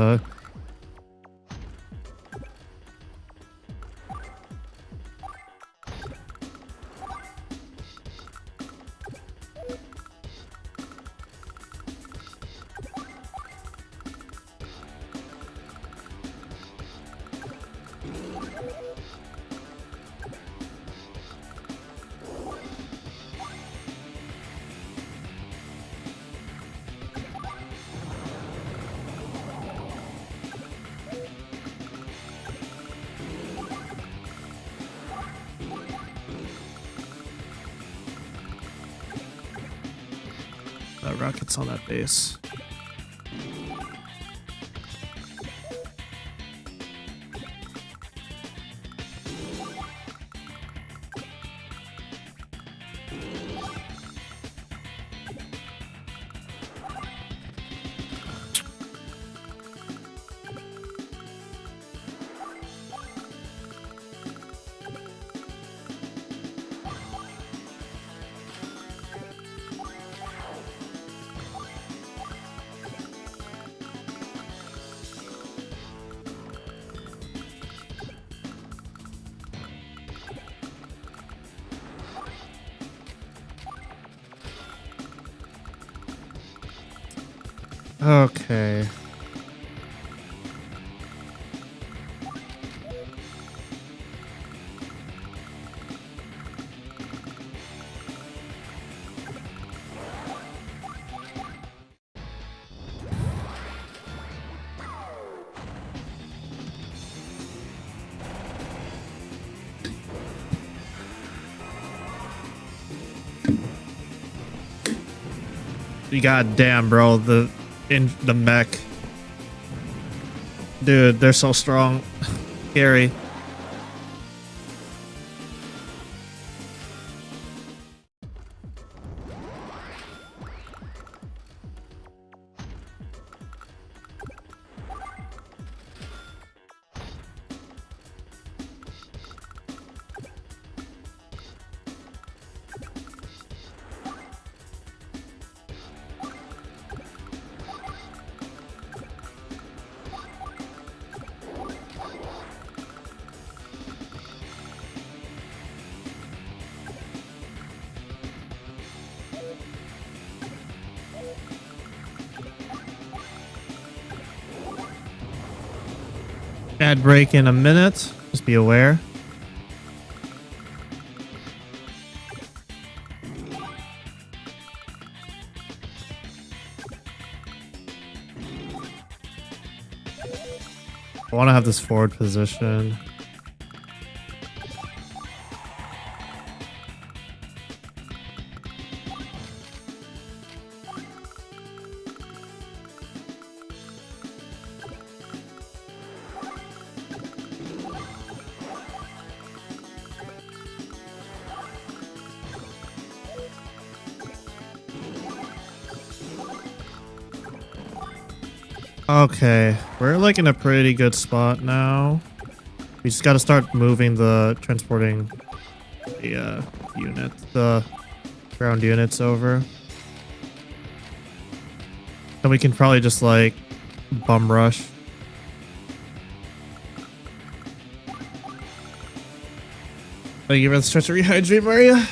rockets on that base. Okay. God damn, bro, the mech. Dude, they're so strong. Scary. Ad break in a minute. Just be aware. I want to have this forward position. Okay, we're like in a pretty good spot now. We just got to start moving the transporting the ground units over. Then we can probably just like bum rush. Thank you for the stretch to rehydrate, Maria.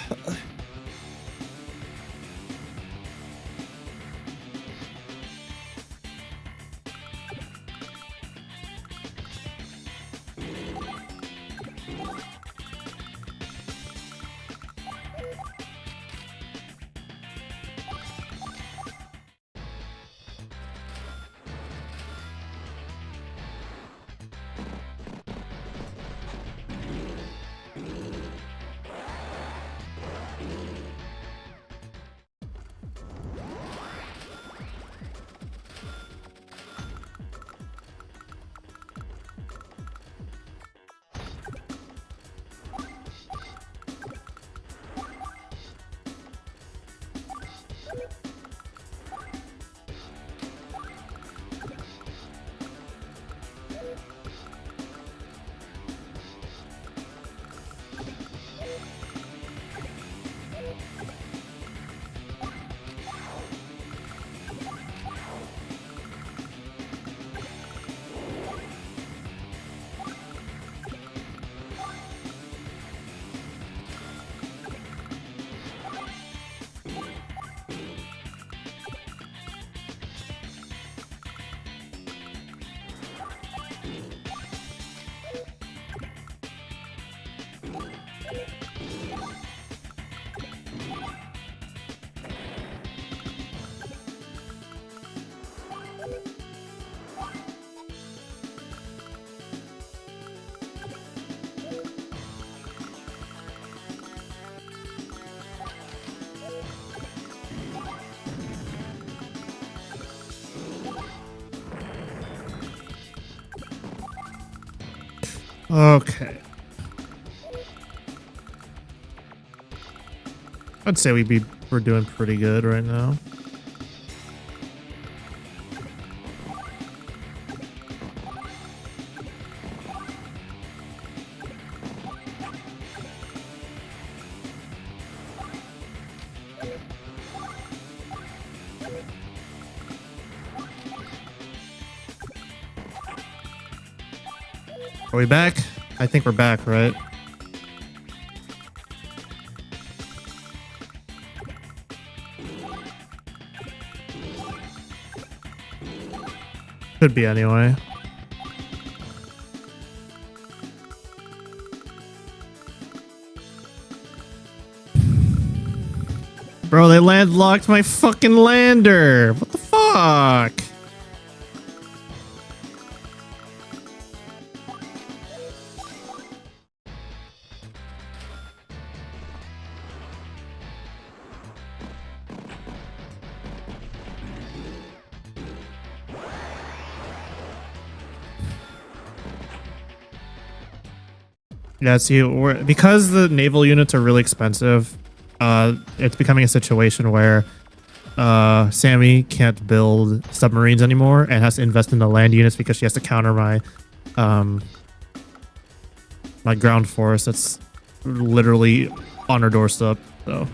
Okay. I'd say we're doing pretty good right now. Are we back? I think we're back, right? Could be anyway. Bro, they landlocked my fucking lander. What the fuck? Yeah, see, because the naval units are really expensive, it's becoming a situation where Sammy can't build submarines anymore and has to invest in the land units because she has to counter my my ground force that's literally on her doorstep. So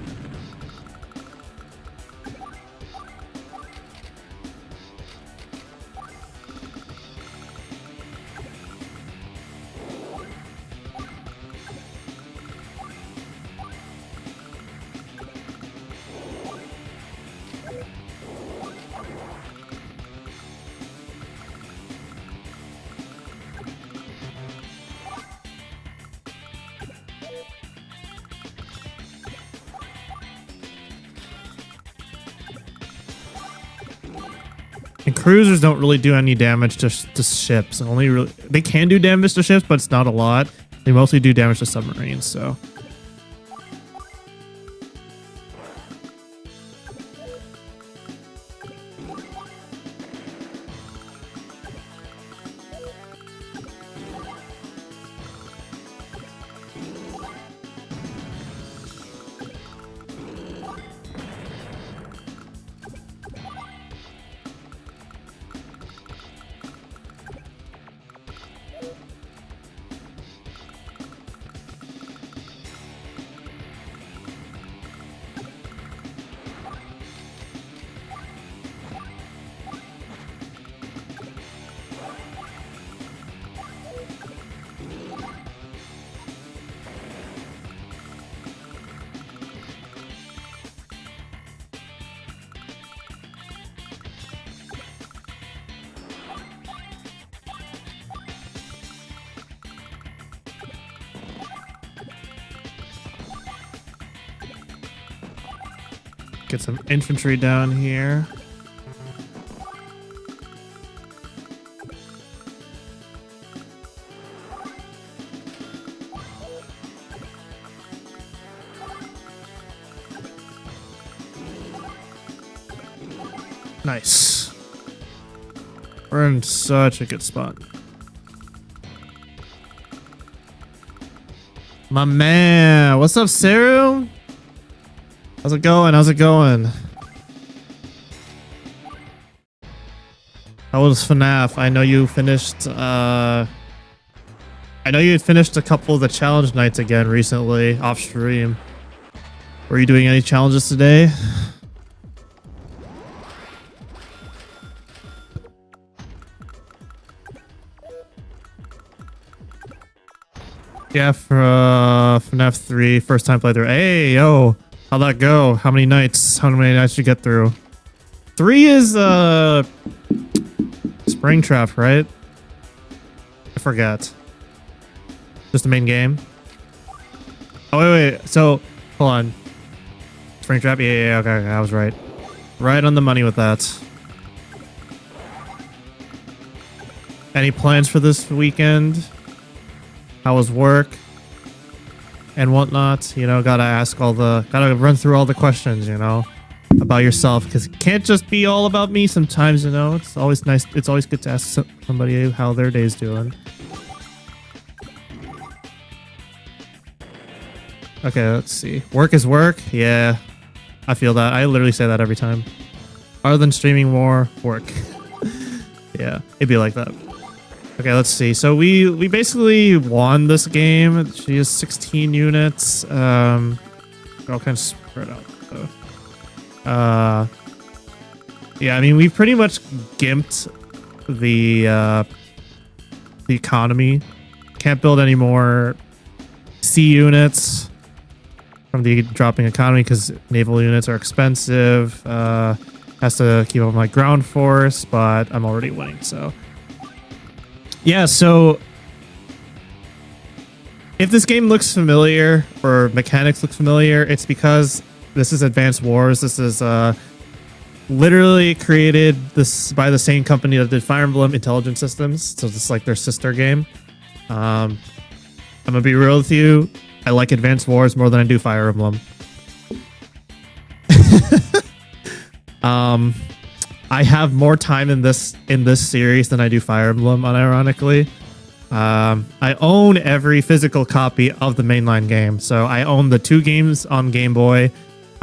And cruisers don't really do any damage to ships. Only really, they can do damage to ships, but it's not a lot. They mostly do damage to submarines, so. Get some infantry down here. Nice. We're in such a good spot. My man, what's up, Saru? How's it going? How's it going? How was FNAF? I know you finished, I know you had finished a couple of the challenge nights again recently, off stream. Were you doing any challenges today? Yeah, for FNAF 3, first time playthrough. Hey, yo! How'd that go? How many nights? How many nights did you get through? 3 is Springtrap, right? I forget. Just the main game. Oh wait. So hold on. Springtrap. Yeah. Okay. I was right. Right on the money with that. Any plans for this weekend? How was work? And whatnot, you know, gotta run through all the questions, you know, about yourself, because it can't just be all about me sometimes, you know. It's always nice, it's always good to ask somebody how their day's doing. Okay, let's see. Work is work. Yeah, I feel that. I literally say that every time. Other than streaming more, work. Yeah, it'd be like that. Okay, let's see. So we basically won this game. She has 16 units. They're all kind of spread out, though. Yeah, I mean, we've pretty much gimped the economy. Can't build any more sea units from the dropping economy because naval units are expensive. Has to keep up my ground force, but I'm already winning, so. Yeah, so if this game looks familiar or mechanics look familiar, it's because this is Advanced Wars. This is literally created this by the same company that did Fire Emblem Intelligent Systems. So it's like their sister game. I'm gonna be real with you. I like Advanced Wars more than I do Fire Emblem. I have more time in this series than I do Fire Emblem, unironically. I own every physical copy of the mainline game. So I own the 2 games on Game Boy.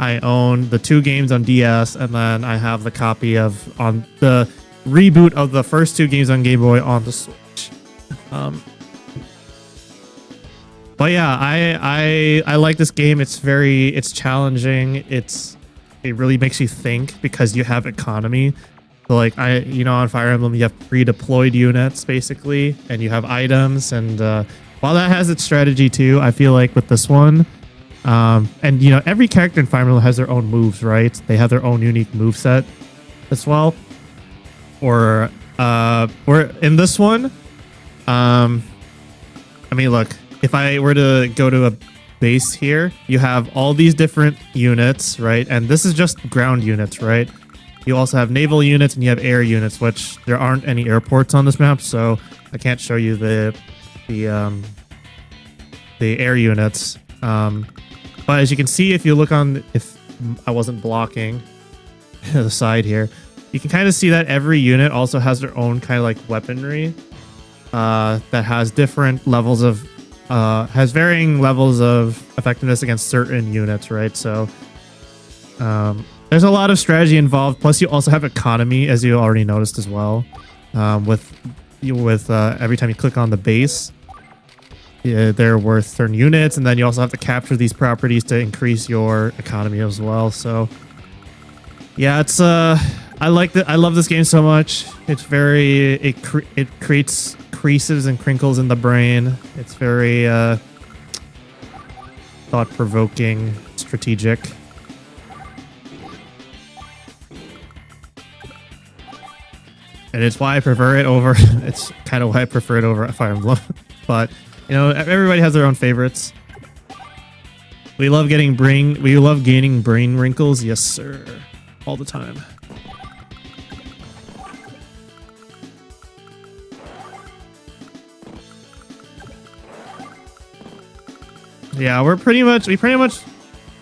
I own the 2 games on DS, and then I have the copy on the reboot of the first 2 games on Game Boy on the Switch. But yeah, I like this game. It's challenging. It really makes you think because you have economy. So like on Fire Emblem you have pre-deployed units basically, and you have items, and while that has its strategy too, I feel like with this one, and every character in Fire Emblem has their own moves, right? They have their own unique move set as well. Or in this one, I mean, look, if I were to go to a base here, you have all these different units, right? And this is just ground units, right? You also have naval units and you have air units, which there aren't any airports on this map, so I can't show you the air units. But as you can see, if you look on, if I wasn't blocking the side here, you can kind of see that every unit also has their own kind of like weaponry that has different levels of, has varying levels of effectiveness against certain units, right? So there's a lot of strategy involved. Plus, you also have economy, as you already noticed as well. With every time you click on the base, they're worth certain units, and then you also have to capture these properties to increase your economy as well. So yeah, it's I love this game so much. It's very it creates creases and crinkles in the brain. It's very thought-provoking, strategic. And it's why I prefer it over it's kind of why I prefer it over Fire Emblem. But you know, everybody has their own favorites. We love gaining brain wrinkles, yes sir, all the time. Yeah, we pretty much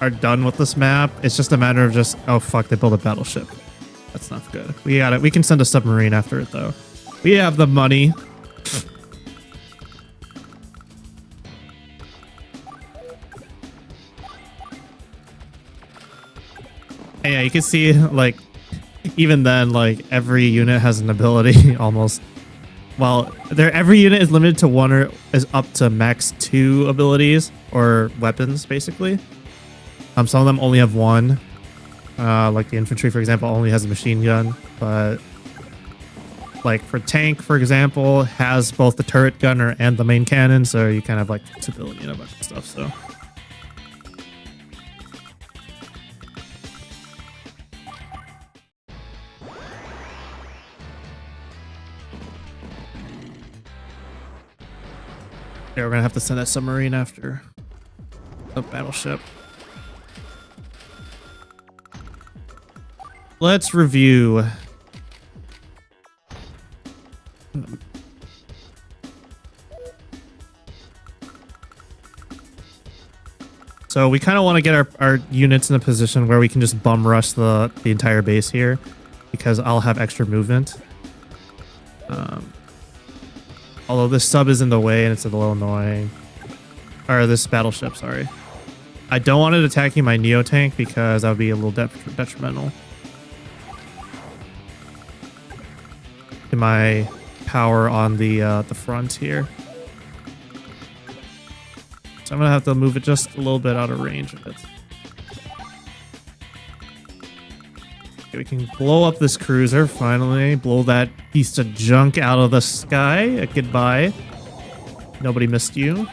are done with this map. It's just a matter of just, oh fuck, they built a battleship. That's not good. We got it. We can send a submarine after it though. We have the money. And yeah, you can see like even then, like every unit has an ability almost. Well, every unit is limited to one or is up to max 2 abilities or weapons, basically. Some of them only have one. Like the infantry, for example, only has a machine gun. But like for tank, for example, has both the turret gunner and the main cannon. So you kind of like flexibility and a bunch of stuff. So. Yeah, we're gonna have to send that submarine after the battleship. Let's review. So we kind of want to get our units in a position where we can just bum rush the entire base here, because I'll have extra movement. Although this sub is in the way and it's a little annoying. Or this battleship, sorry. I don't want it attacking my Neo tank because that would be a little detrimental to my power on the front here. So I'm gonna have to move it just a little bit out of range of it. Okay, we can blow up this cruiser finally. Blow that piece of junk out of the sky. Goodbye. Nobody missed you.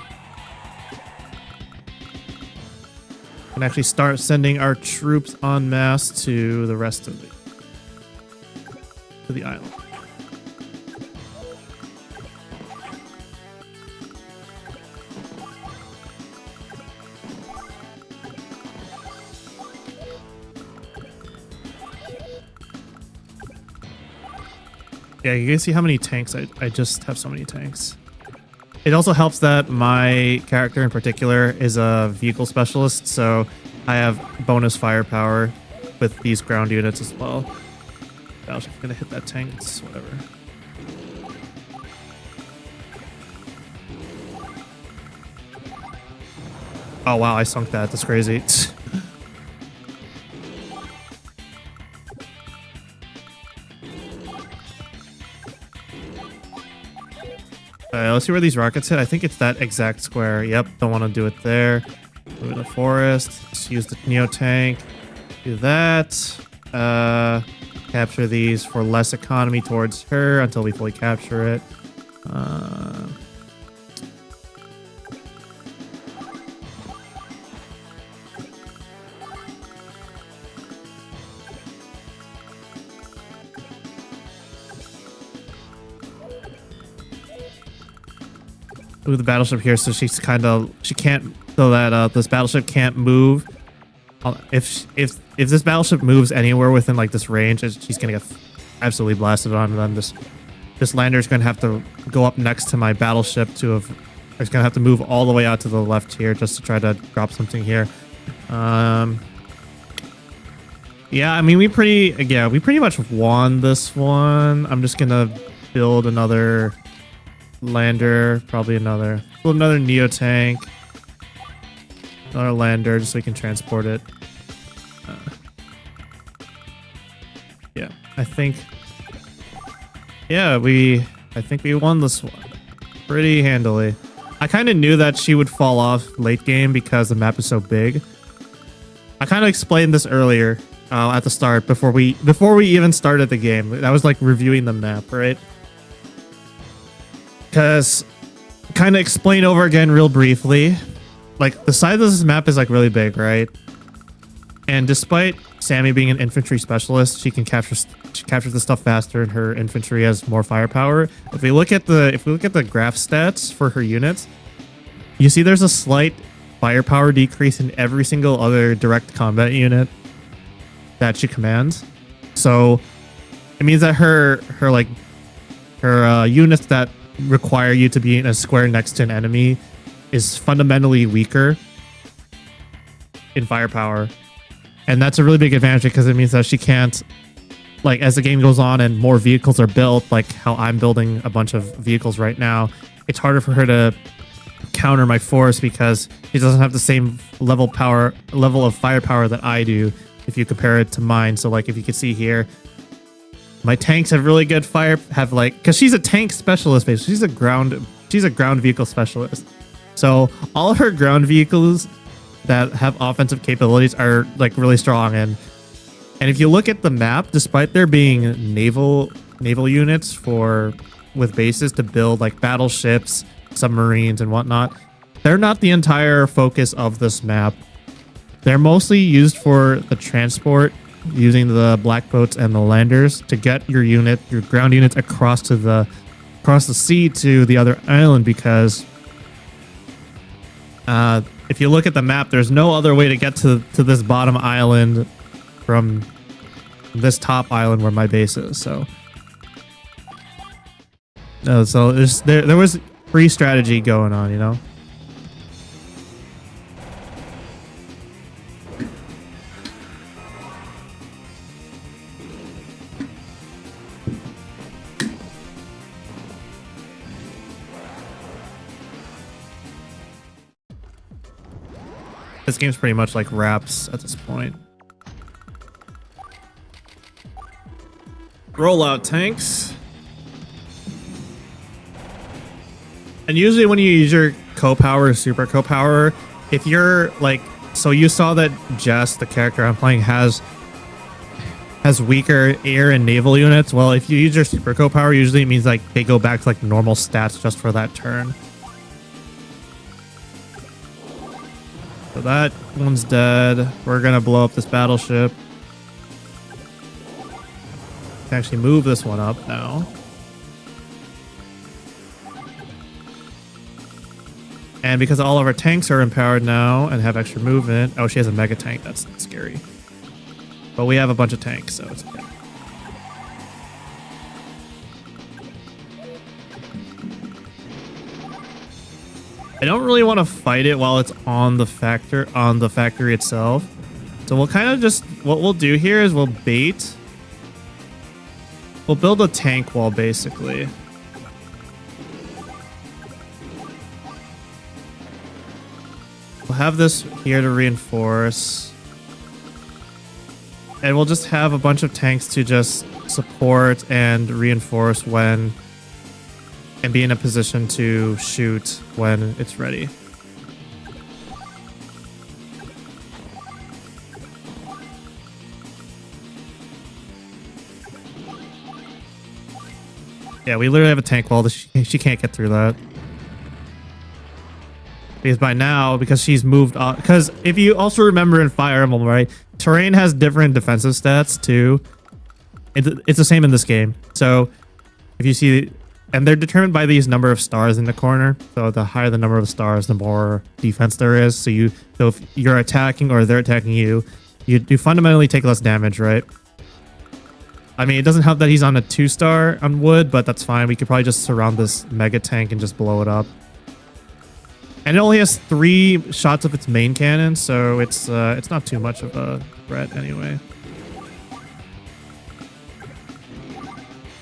And actually start sending our troops en masse to the rest of the island. Yeah, you can see how many tanks I just have so many tanks. It also helps that my character in particular is a vehicle specialist, so I have bonus firepower with these ground units as well. Gosh, I'm gonna hit that tank, it's whatever. Oh wow, I sunk that, that's crazy. Let's see where these rockets hit. I think it's that exact square. Yep, don't want to do it there. Move in the forest. Just use the Neo tank. Do that. Capture these for less economy towards her until we fully capture it. Ooh, the battleship here, so she's kind of, she can't, so that this battleship can't move If this battleship moves anywhere within like this range, she's gonna get absolutely blasted on. And then this lander's gonna have to go up next to my battleship to have. It's gonna have to move all the way out to the left here just to try to drop something here. Yeah, I mean we pretty much won this one. I'm just gonna build another lander, probably another neo tank, another lander, just so we can transport it. Yeah, I think we won this one pretty handily. I kind of knew that she would fall off late game because the map is so big. I kind of explained this earlier at the start before we even started the game. I was like reviewing the map, right? Because kind of explain over again real briefly. Like the size of this map is like really big, right? And despite Sammy being an infantry specialist, she captures the stuff faster, and her infantry has more firepower. If we look at the graph stats for her units, you see there's a slight firepower decrease in every single other direct combat unit that she commands. So it means that her units that require you to be in a square next to an enemy is fundamentally weaker in firepower. And that's a really big advantage because it means that she can't, like, as the game goes on and more vehicles are built, like how I'm building a bunch of vehicles right now, it's harder for her to counter my force because she doesn't have the same level of firepower that I do if you compare it to mine. So like if you can see here, my tanks have really good because she's a tank specialist basically. She's a ground vehicle specialist. So all of her ground vehicles that have offensive capabilities are like really strong, and if you look at the map, despite there being naval units with bases to build like battleships, submarines and whatnot, they're not the entire focus of this map. They're mostly used for the transport, using the black boats and the landers to get your ground units across the sea to the other island, because if you look at the map, there's no other way to get to this bottom island from this top island where my base is. So there was free strategy going on, you know. This game's pretty much like wraps at this point. Roll out tanks. And usually when you use your co-power or super co-power, if you're like, so you saw that Jess, the character I'm playing, has weaker air and naval units. Well, if you use your super co-power, usually it means like they go back to like normal stats just for that turn. So that one's dead. We're gonna blow up this battleship. Can actually move this one up now. And because all of our tanks are empowered now and have extra movement. Oh, she has a mega tank. That's scary. But we have a bunch of tanks, so it's okay. I don't really want to fight it while it's on the factory itself. So we'll kind of just, what we'll do here is we'll build a tank wall basically. We'll have this here to reinforce. And we'll just have a bunch of tanks to just support and reinforce and be in a position to shoot when it's ready. Yeah, we literally have a tank wall. She can't get through that. Because by now, because she's moved on. Because if you also remember in Fire Emblem, right? Terrain has different defensive stats too. It's the same in this game. So if you see And they're determined by these number of stars in the corner. So the higher the number of stars, the more defense there is. So if you're attacking or they're attacking you, you fundamentally take less damage, right? I mean, it doesn't help that he's on a 2-star on wood, but that's fine. We could probably just surround this mega tank and just blow it up. And it only has 3 shots of its main cannon, so it's not too much of a threat anyway.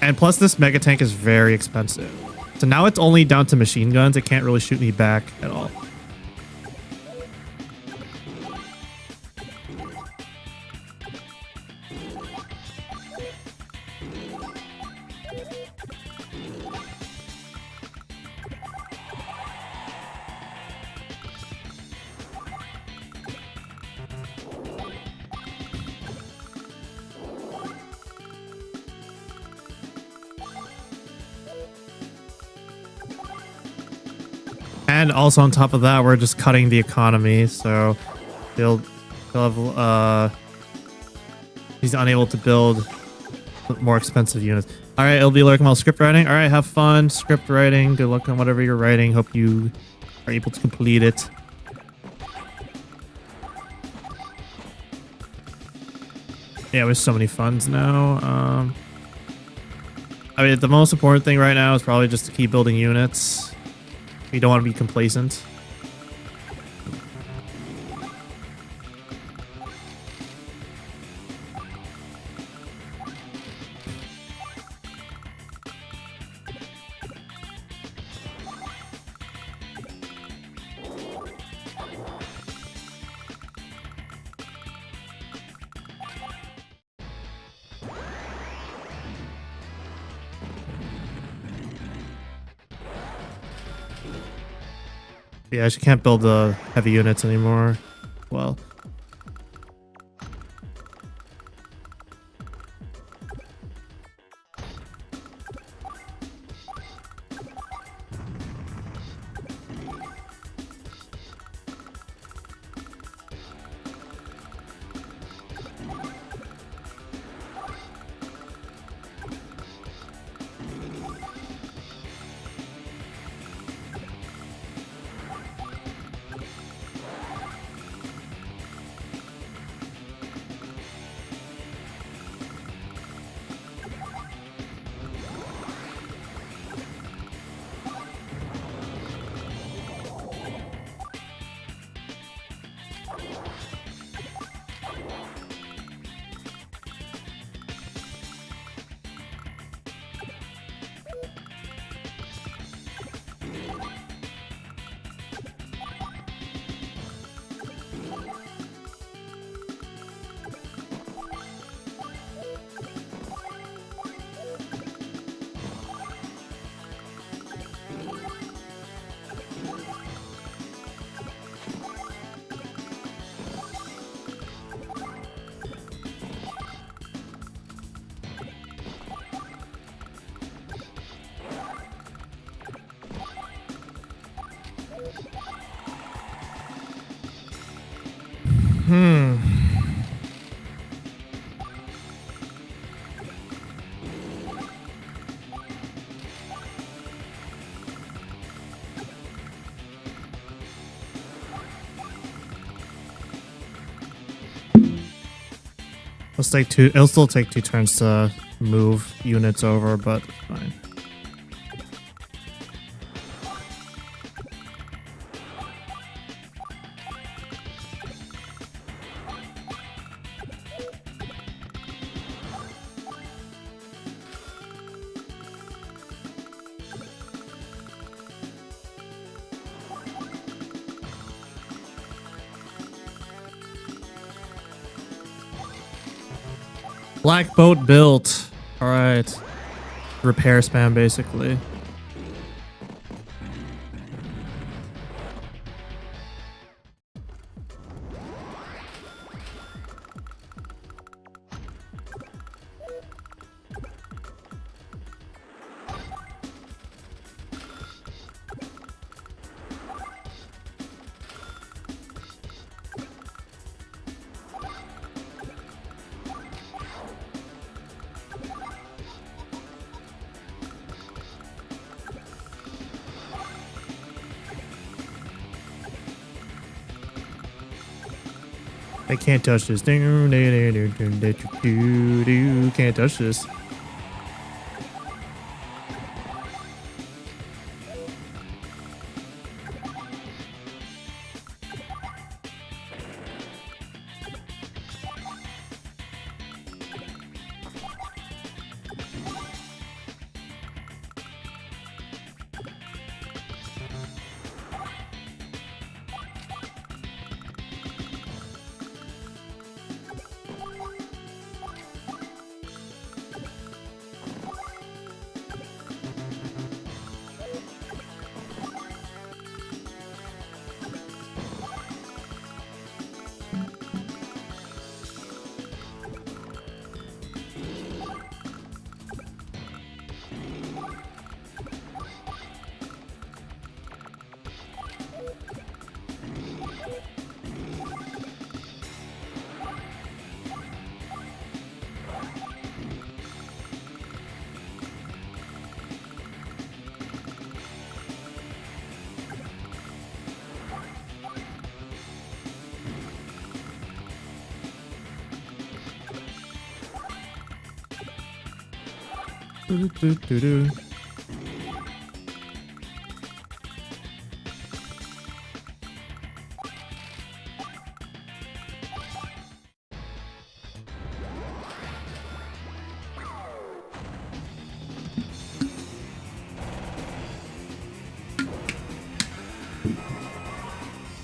And plus, this mega tank is very expensive. So now it's only down to machine guns. It can't really shoot me back at all. And also on top of that, we're just cutting the economy, so he'll have he's unable to build more expensive units. All right, it'll be lurking while script writing. All right, have fun script writing. Good luck on whatever you're writing. Hope you are able to complete it. Yeah, we have so many funds now. I mean, the most important thing right now is probably just to keep building units. We don't want to be complacent. Yeah, she can't build the heavy units anymore. Well. It'll still take 2 turns to move units over, but fine. Black boat built. All right. Repair spam, basically. I can't touch this. Can't touch this.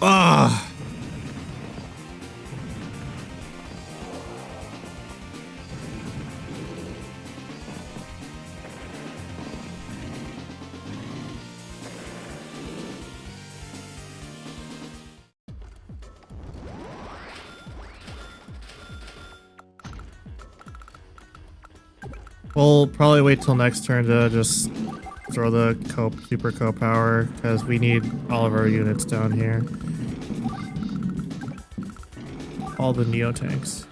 Ah. We'll probably wait till next turn to just throw the super co-power because we need all of our units down here. All the Neo tanks.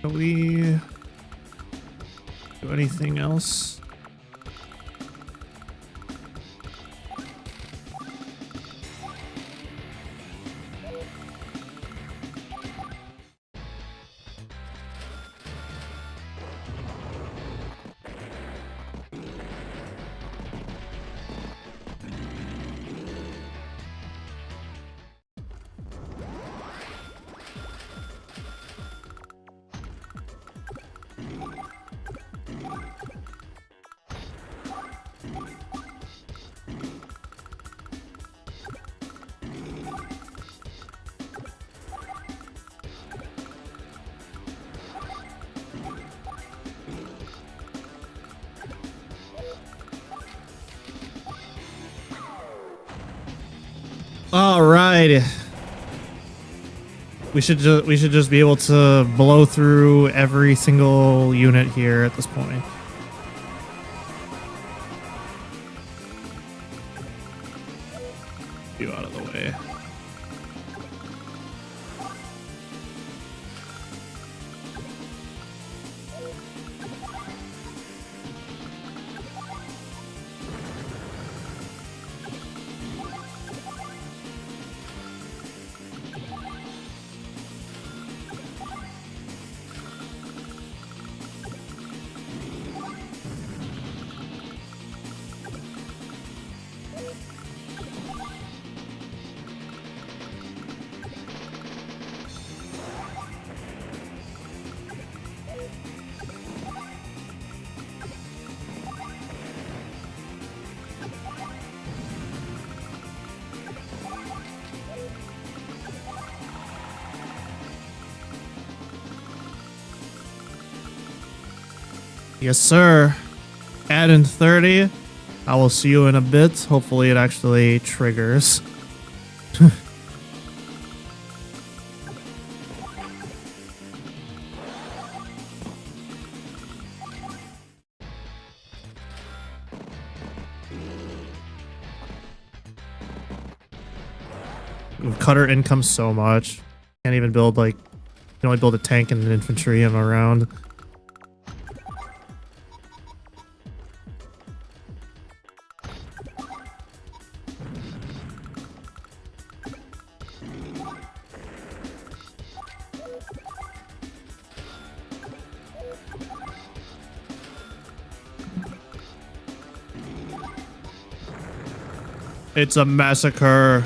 Can we do anything else? All right. We should just be able to blow through every single unit here at this point. You out of the way. Yes, sir. Add in 30. I will see you in a bit. Hopefully it actually triggers. We've cut our income so much. Can't even build like, can only build a tank and an infantry in a round. It's a massacre.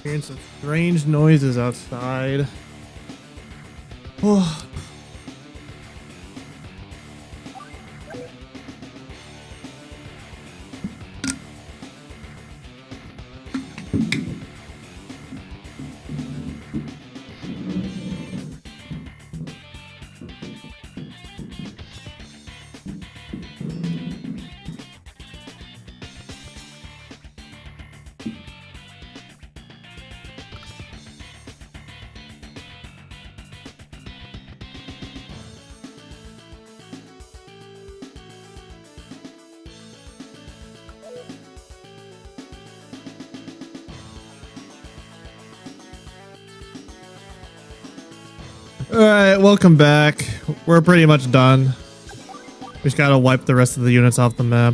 Hearing some strange noises outside. Oh. Alright, welcome back. We're pretty much done. We just gotta wipe the rest of the units off the map.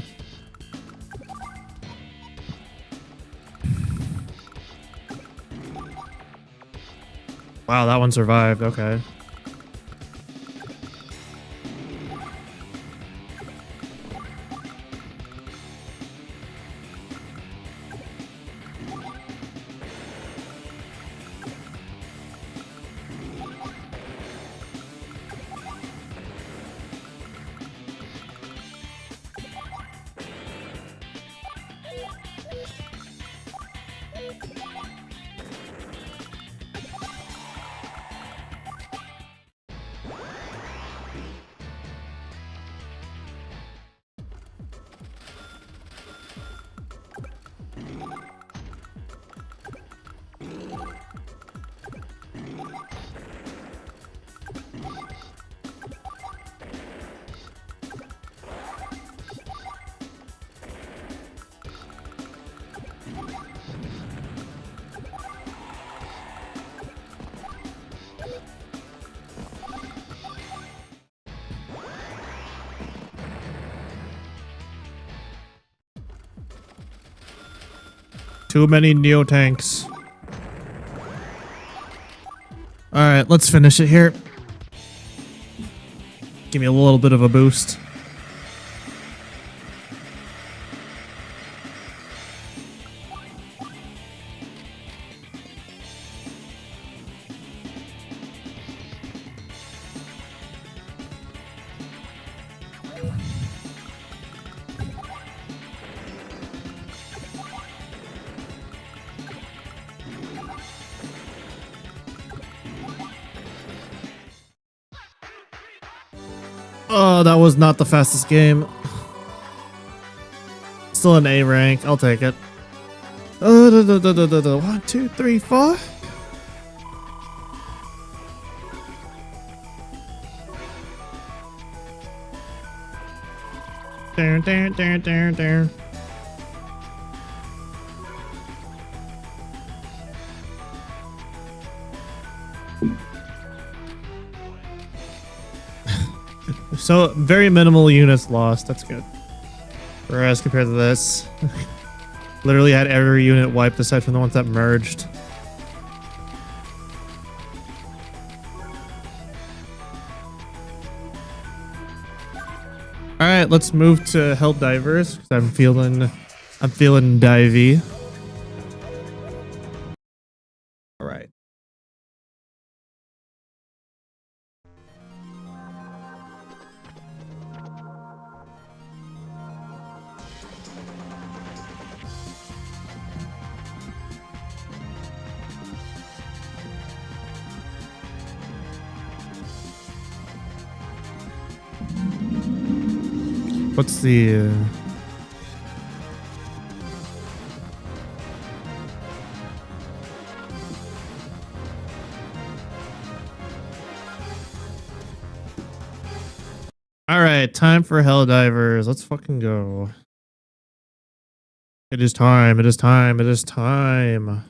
Wow, that one survived. Okay. Too many Neo tanks. Alright, let's finish it here. Give me a little bit of a boost. Oh, that was not the fastest game. Still an A rank. I'll take it. 1, 2, 3, 4. There. So very minimal units lost. That's good. Whereas compared to this, literally had every unit wiped aside from the ones that merged. All right, let's move to Helldivers because I'm feeling divey. All right. What's the All right, time for Helldivers. Let's fucking go. It is time. It is time. It is time.